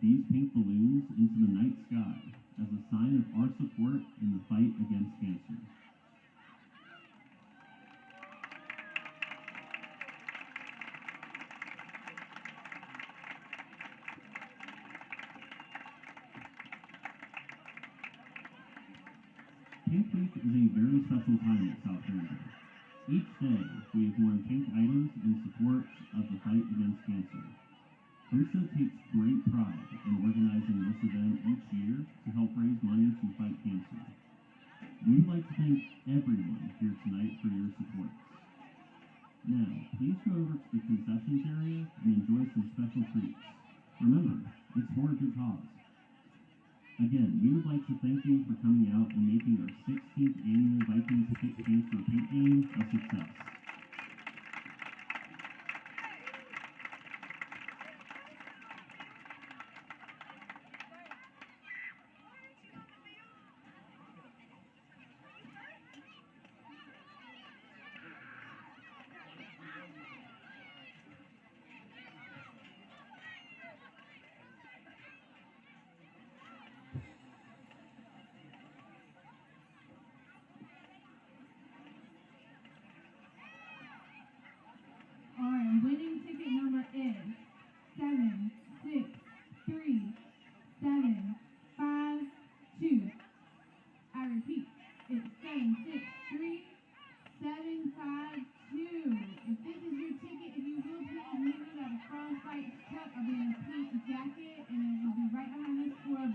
these pink balloons into the night sky as a sign of our support in the fight against cancer. Pink Week is a very special time at South Granville. Each day, we have worn pink items in support of the fight against cancer. HOSA takes great pride in organizing this event each year to help raise money to fight cancer. We would like to thank everyone here tonight for your support. Now, please go over to the concessions area and enjoy some special treats. Remember, it's for a good cause. Again, we would like to thank you for coming out and making our 16th annual Vikings Pick Cancer Pink Game a success. Our winning ticket number is 763-752. I repeat, it's 763-752. If this is your ticket, if you will, please meet us at a Frostbite truck. I'll be in a pink jacket, and it will be right behind this scoreboard.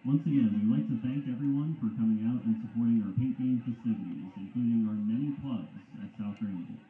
Once again, we'd like to thank everyone for coming out and supporting our Pink Game festivities, including our many clubs at South Granville.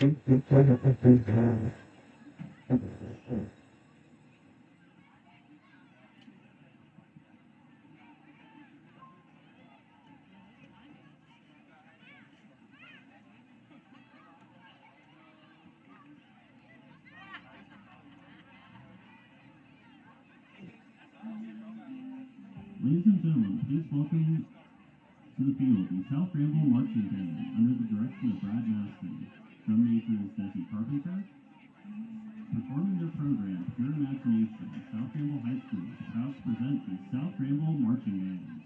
Ladies and gentlemen, please welcome to the field the South Granville Marching Band under the direction of Brad Maston. Drum major is Desi Carpenter. Performing their program, Pure Imagination, South Granville High School is proud to present the South Granville Marching Band.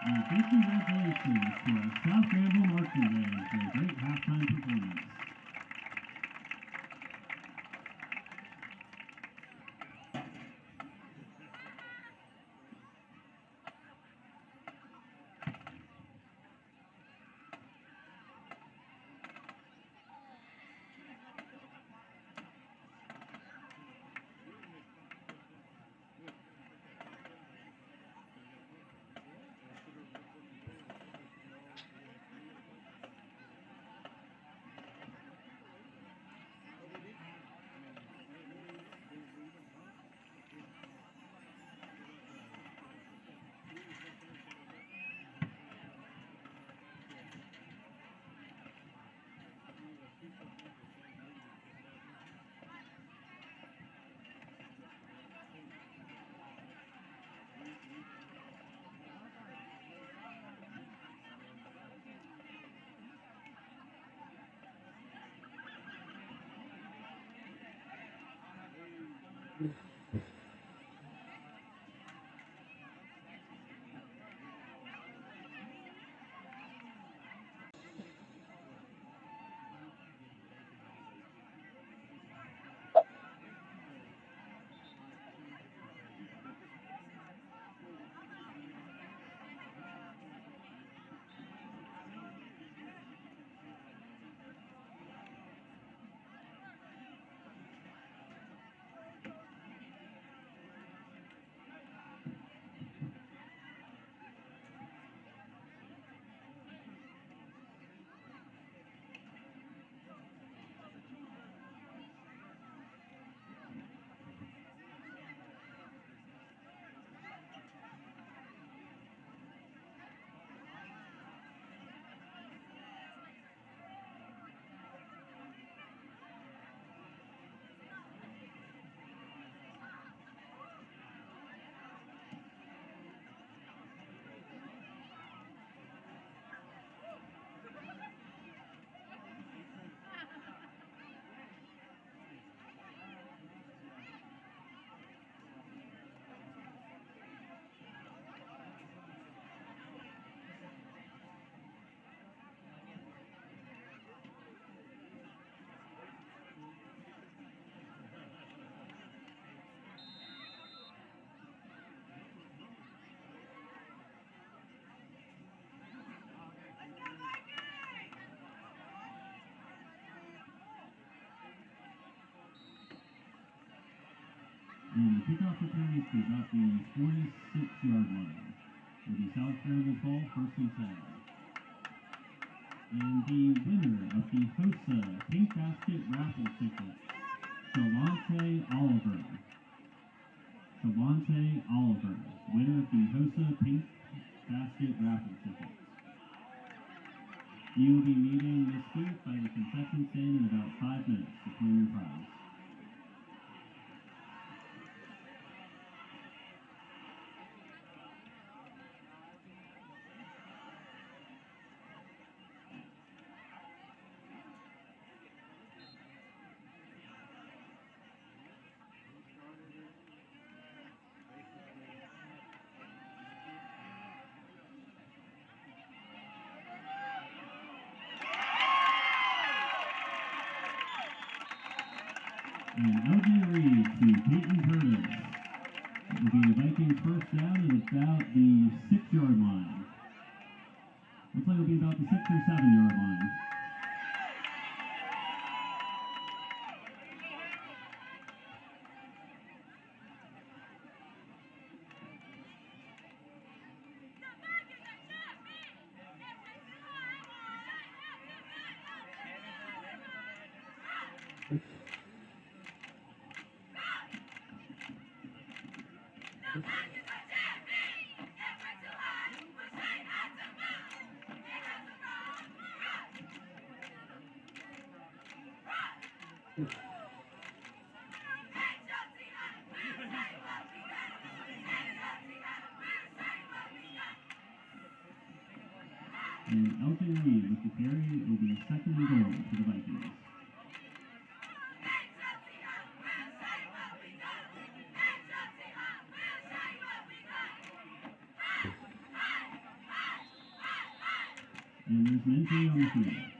And big congratulations to our South Granville marching band for a great halftime performance. And the kickoff return is to about the 46-yard line. Will be South Granville ball, first and 10. And the winner of the HOSA Pink Basket Raffle Ticket, Shalante Oliver. Shalante Oliver, winner of the HOSA Pink Basket Raffle Ticket. You will be meeting Miss Keith by the concession stand in about 5 minutes to claim your prize. And LG Reed to Peyton Curtis. It will be the Vikings first down at about the 6-yard line. Looks like it'll be about the 6 or 7-yard line. And Elton Reed with the carry. It will be second and goal for the Vikings. And there's an injury on the field.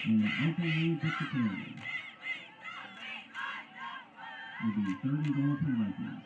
And Uncle Lee gets the carry. Will be 3rd and goal for Vikings.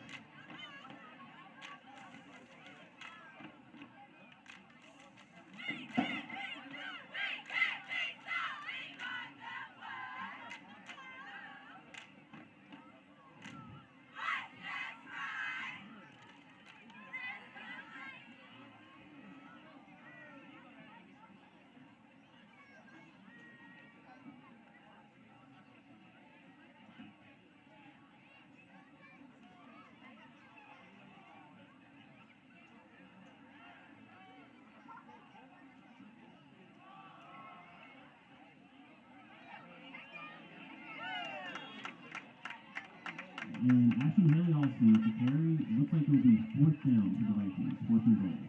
And Ashton Haley Alston with the carry. Looks like it will be 4th down for the Vikings. 4th and goal.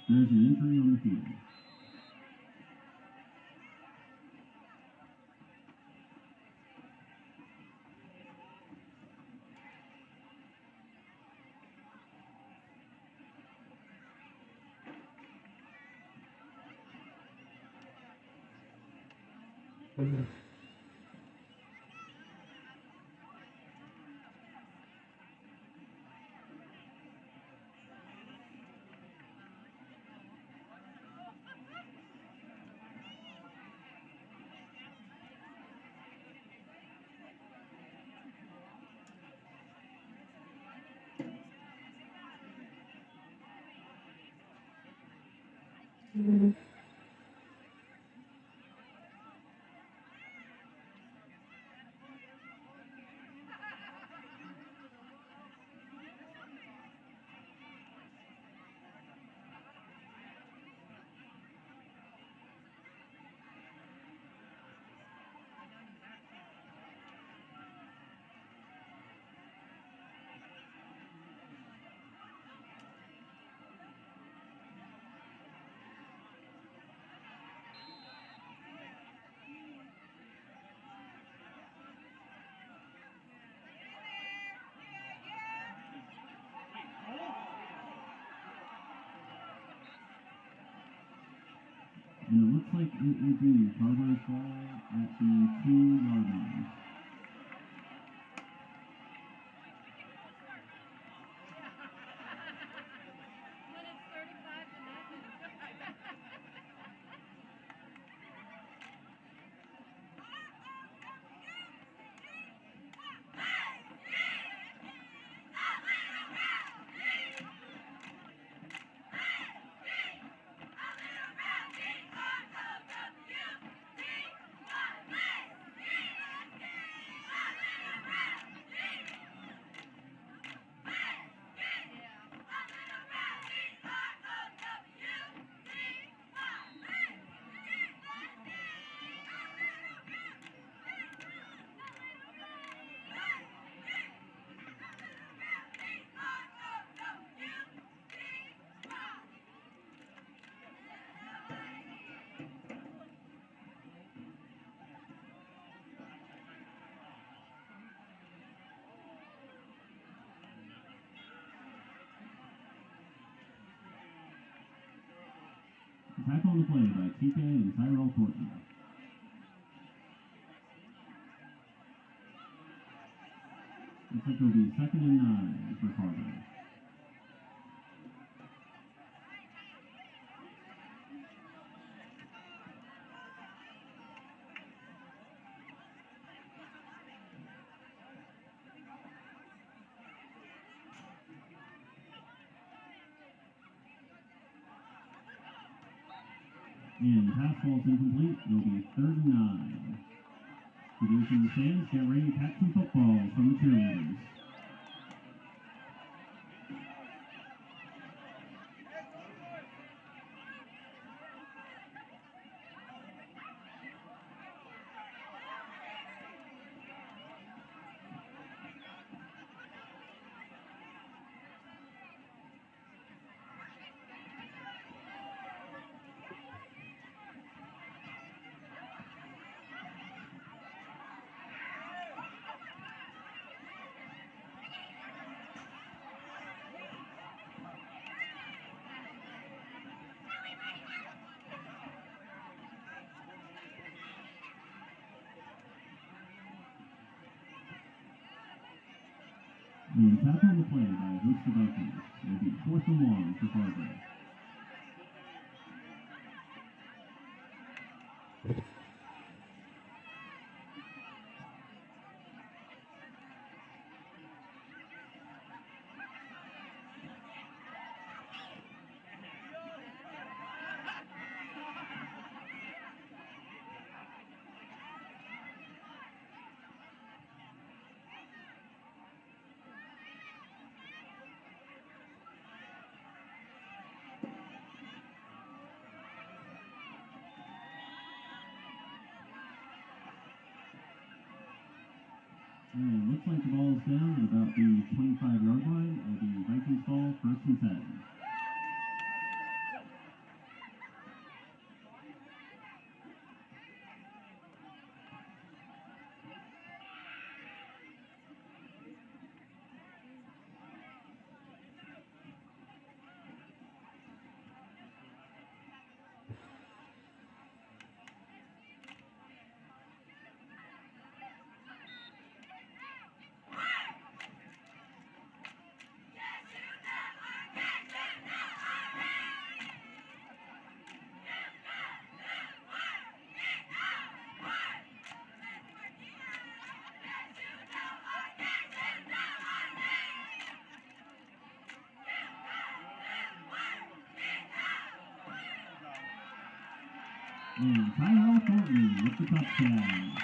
There's an injury on the field. And it looks like it will be Carrboro's ball at the 2-yard line. When it's 35-0. Tackle on the play by TK and Tyrell Thornton. Looks like it'll be 2nd and 9 for Carrboro. And the pass ball is incomplete. It'll be 3rd and 9. For those in the stands, get ready to catch some footballs from the cheerleaders. And tackle on the play by host the Vikings. It'll be 4th and 1 for Carrboro. And looks like the ball is down at about the 25-yard line. It'll be Vikings ball, 1st and 10. And Tyrell Thornton with the touchdown.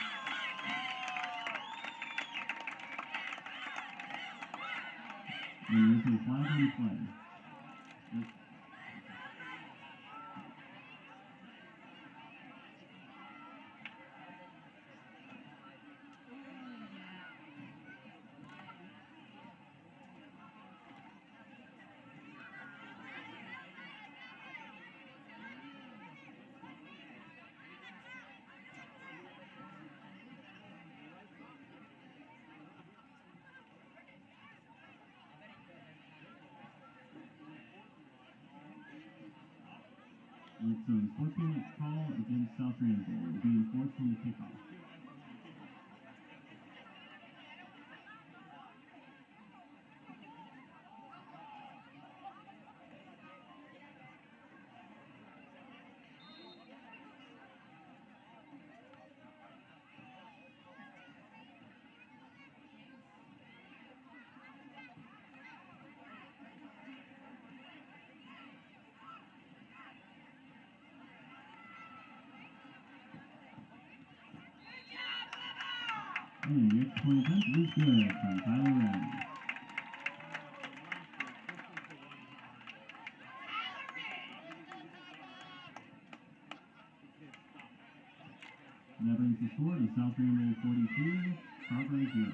And there's a flag on the play. It's an unfortunate call against South Granville. It will be enforced on the kickoff. And the extra point attempt is good from Tyler Wren. That brings the score to South Granville 42, Carrboro 0.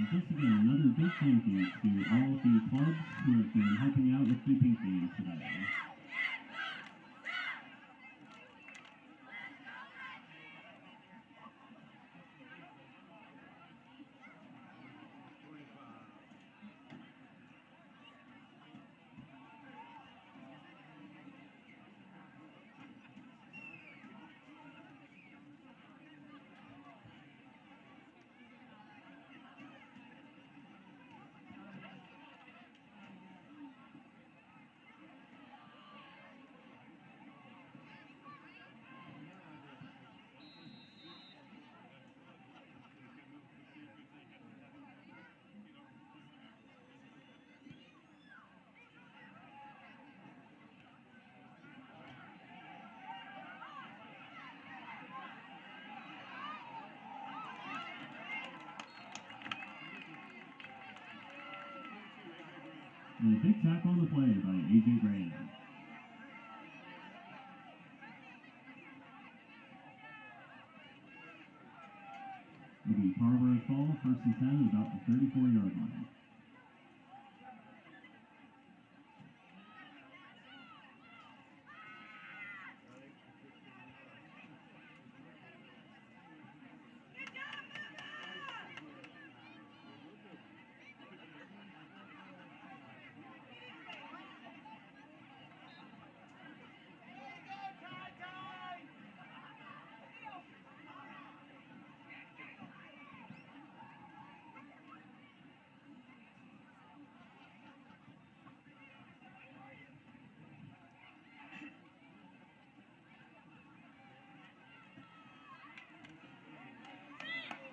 just again, another big thank you to all of the clubs who have been helping out with the pink games today. And a big tackle on the play by A.J. Graham. It'll be Carrboro's ball, 1st and 10 at about the 34-yard line.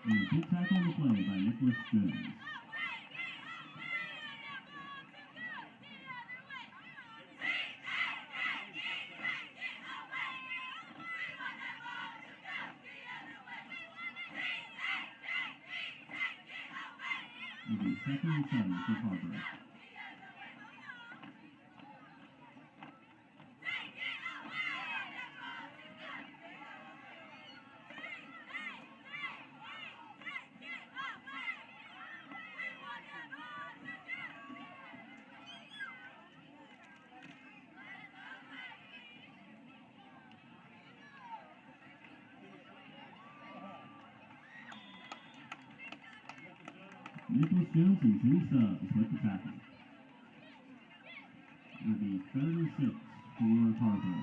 And a big tackle on the play by Nicholas Jones. It'll be 2nd and 7 for Carrboro. Nicholas Jones and 2 subs with the tackle. It'll be 3rd and 6 for Carrboro.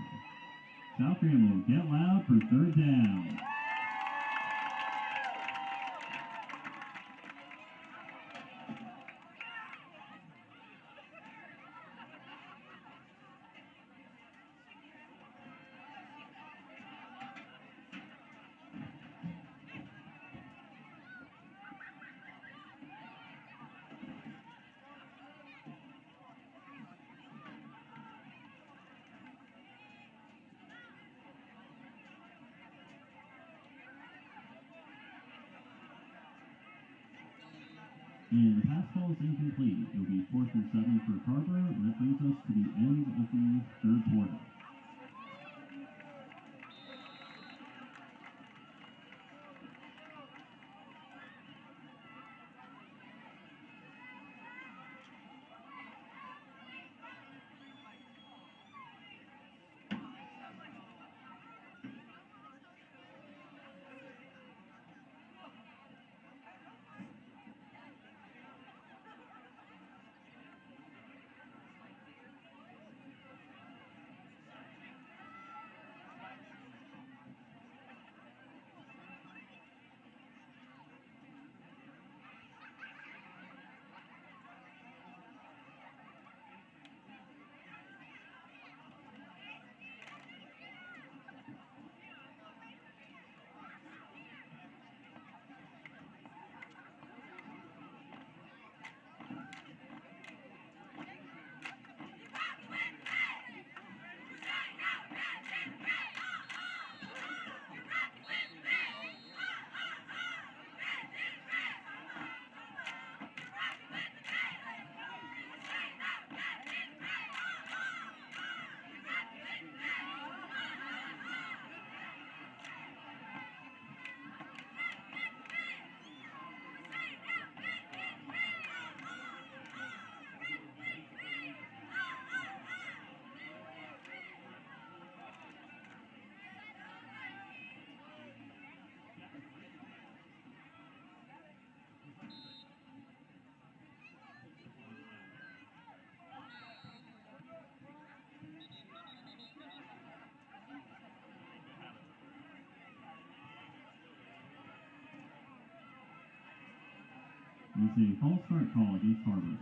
South Granville will get loud for 3rd down. And the pass ball is incomplete. It'll be 4th and 7 for Carrboro, and that brings us to the end of the 3rd quarter. It's a false start call against Carrboro.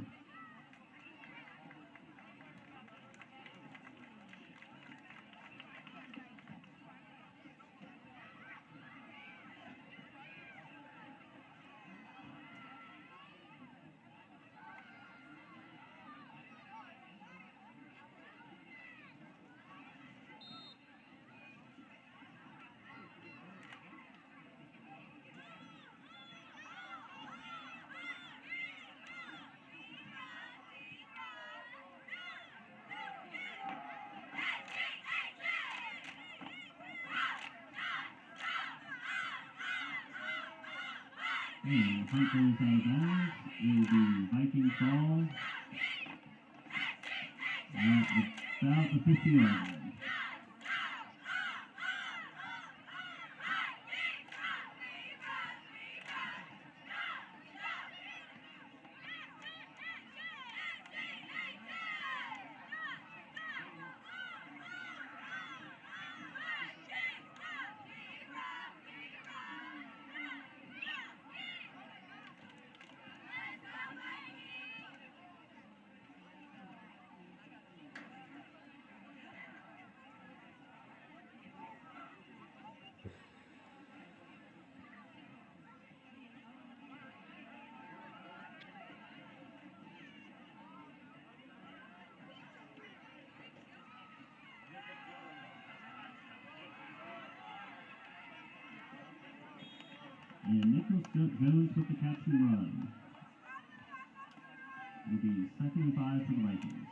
And the punt goes out of bounds. It will be Vikings ball at about the 50-yard line. And Nicholas Jones with the catch and run. It'll be 2nd and 5 for the Vikings.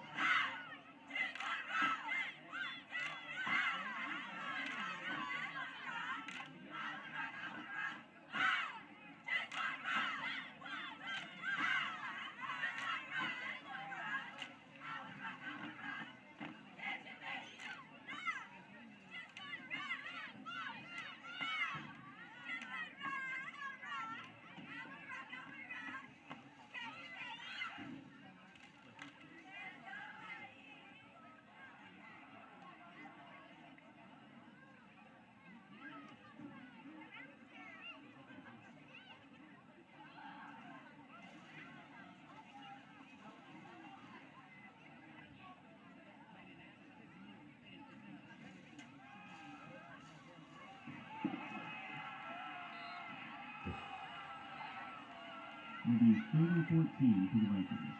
It'll be 3rd and 14 for the Vikings.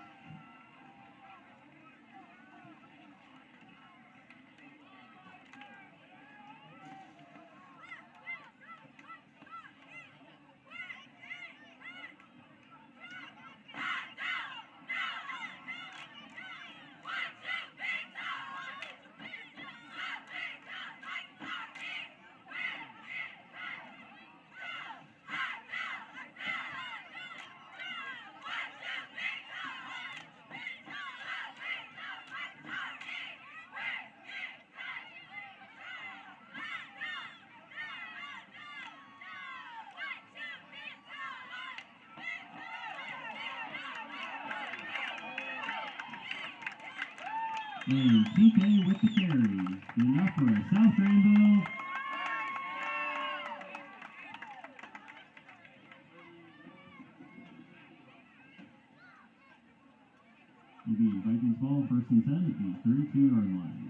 And TK with the carry. Good enough for a South Granville. It'll be Vikings ball, 1st and 10 at the 32-yard line.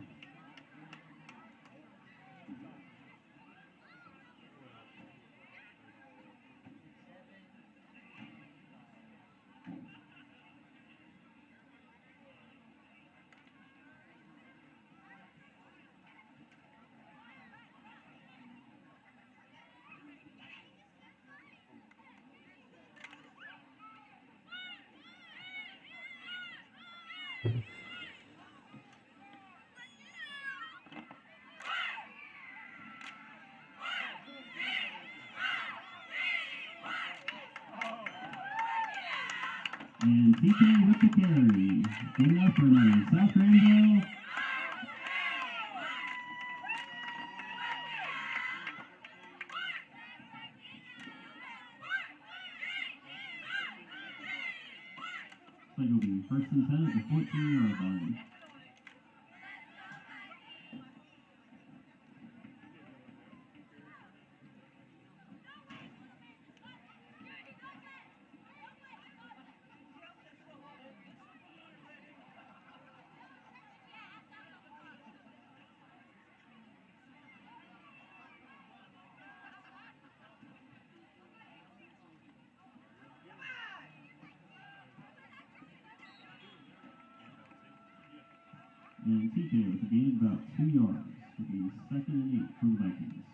And TK with the carry. Good enough for another South Granville. So it'll be 1st and 10 at the 14-yard line. And TK with a gain of about 2 yards. Will be 2nd and 8 for the Vikings.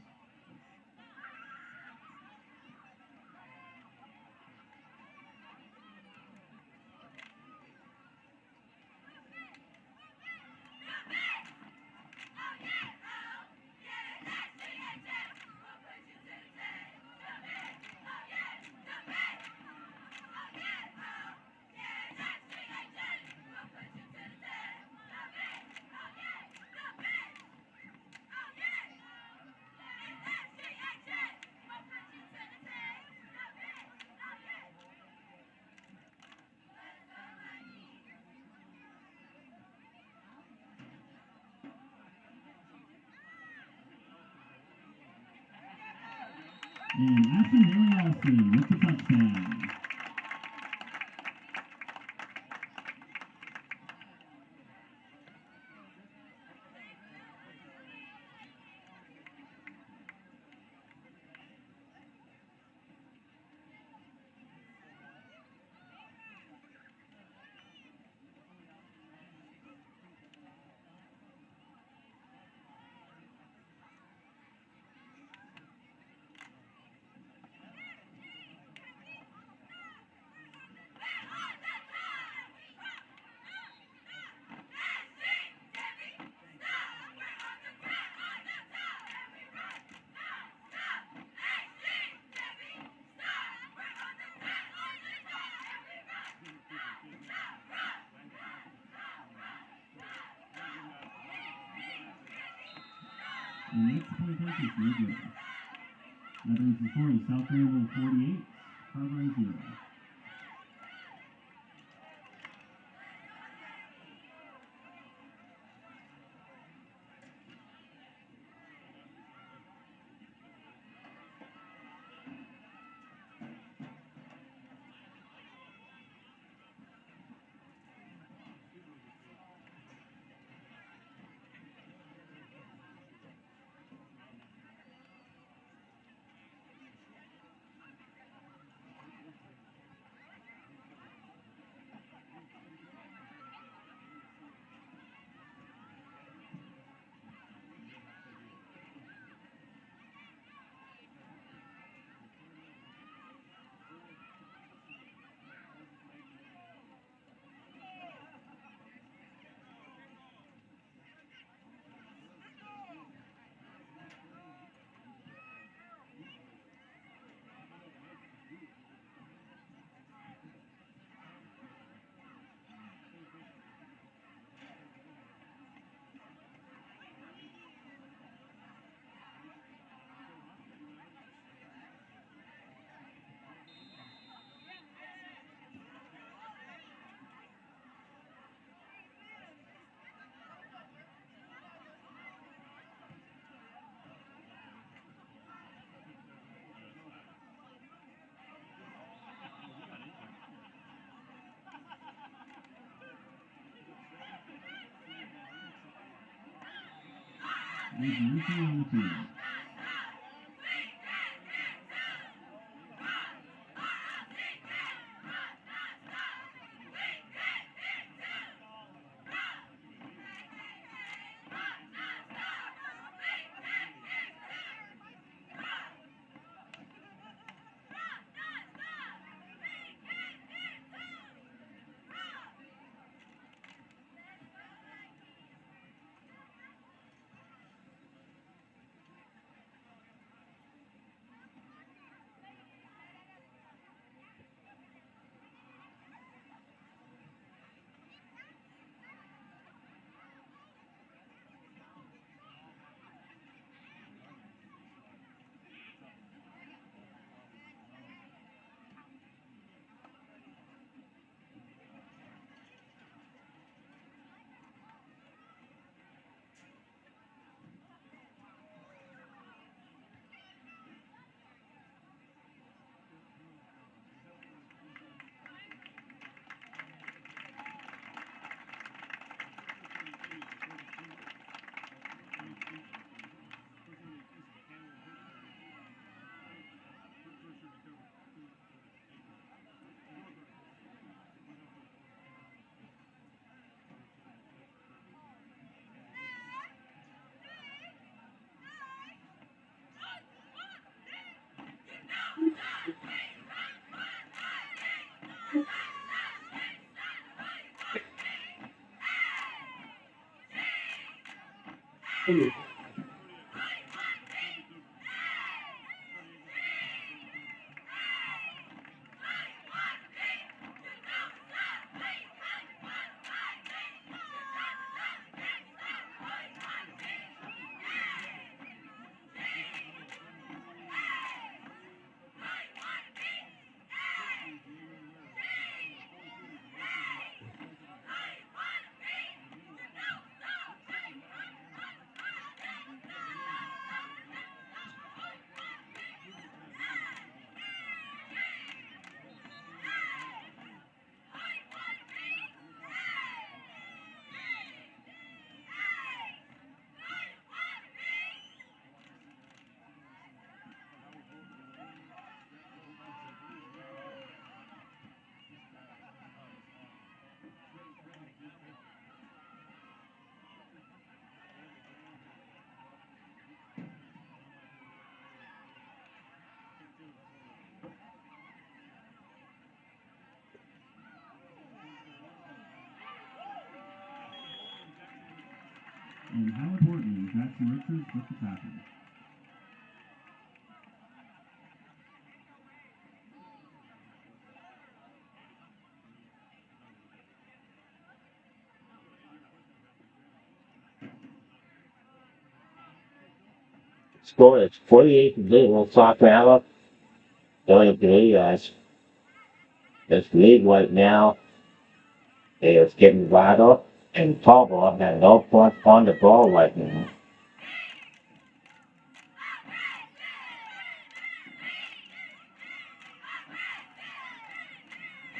And Ashton Haley Allison with the touchdown. And next point takers no good. That brings the score to South Granville 48, Carrboro 0. There's nothing on the field. And how important is Jackson Richards with the tackle? Score is 48-0 South Carolina. Going to this league right now is getting wider, and Carrboro has no points on the ball right now.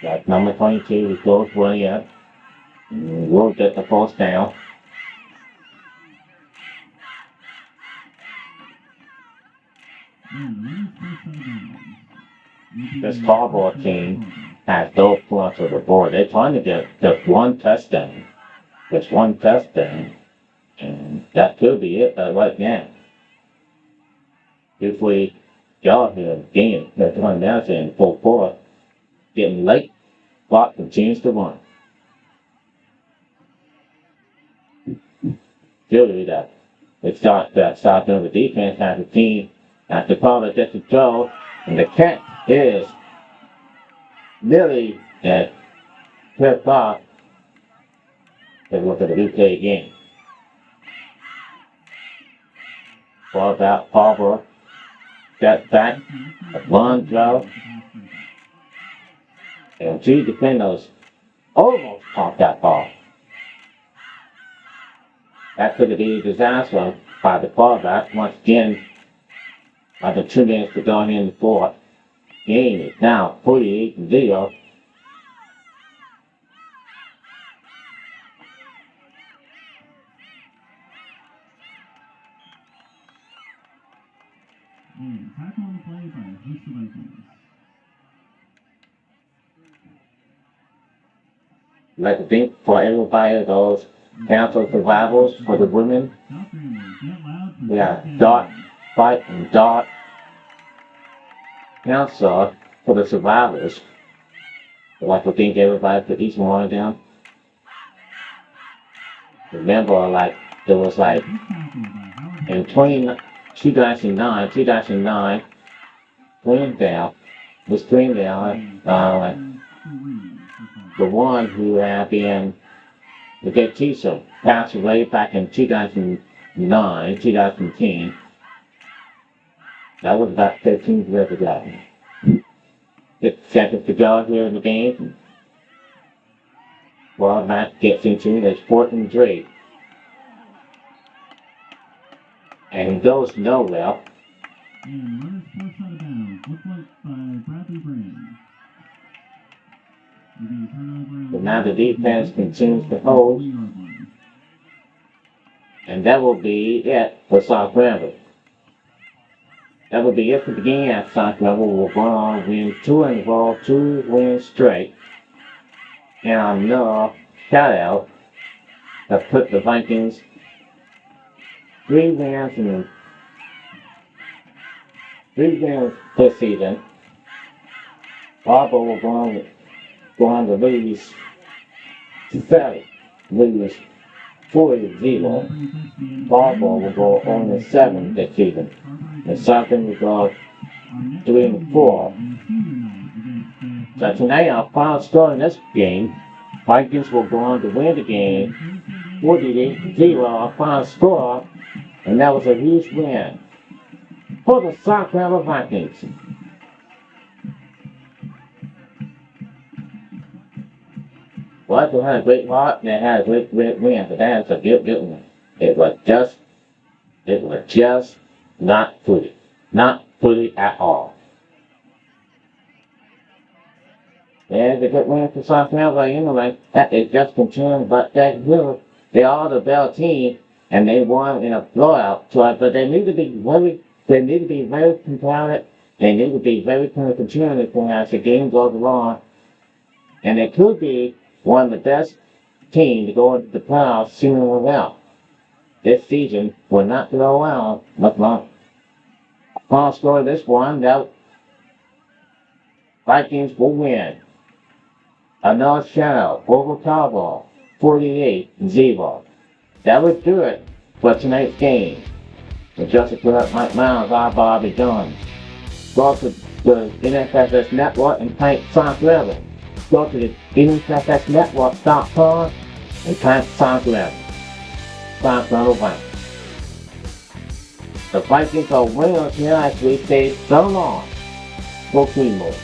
That's number 22 goes Williams. We'll get the first down. This Carrboro team has no points on the board. They're trying to get just one touchdown. Just one touchdown. And that could be it right now. If we got here again, they're coming down in full force. Getting late, clock continues to run. Surely that it's got that South Carolina defense has a team at the corner just to throw, and the catch is nearly at tipped off. Let's look at the replay again. Ball about Carrboro. Step back, a one throw, and two defenders almost caught that ball. That could have been a disaster by the quarterback. Once again, after 2 minutes to go in the fourth, game is now 48-0. And tackle on the play by a host of Vikings. I'd like to thank for everybody, those council survivors for the women. South Grandville, get loud for Yeah, second Dot, down. Fight, and Dot council for the survivors. I'd like to thank everybody for each one of them. Remember, like, there was like, This tackle by Howard in 2009, Greenville was Greenville, the one who had been the good teacher passed away back in 2009, 2010. That was about 15 years ago. 6 seconds to go here in the game. Well, Matt gets into it. It's 4th and 3. And he goes nowhere. And runners forced out of bounds. Looked like by Bradley Brand. It'll be a turnover. But now the defense continues to hold. 3-yard line. And that will be it for South Granville. That will be it for the game at South Granville. Will go on win 2 in a row, 2 wins straight. And another shout out that put the Vikings 3 wins this season. Carrboro will go on to lose 7. Lose 40-0. Carrboro will go 0-7 this season. And Southern will go 3-4. So tonight our final score in this game, Vikings will go on to win the game 48-0, our final score, and that was a huge win for the Carrboro Vikings. Well, they had a great heart and they had a great win, but that was a good win. It was just not pretty. Not pretty at all. Yeah, the good win for South Carolina, you know, like that is just concerned about that river. They are the bell team and they won in a blowout. So, but they need to be very competitive. They need to be very concerned as the game goes along. And they could be one of the best teams to go into the playoffs sooner or later. This season will not go around much longer. Final score of this one, that Vikings will win. Another shout-out over Carrboro, 48-0. That would do it for tonight's game. So just to put up Mike Miles, I'm Bobby Jones. Go to the NFFS Network and type South Carolina. Go to the NFFSnetwork.com and type South Carolina. South Carolina Vikings. The Vikings are winners tonight as we say so long for Creedmoor.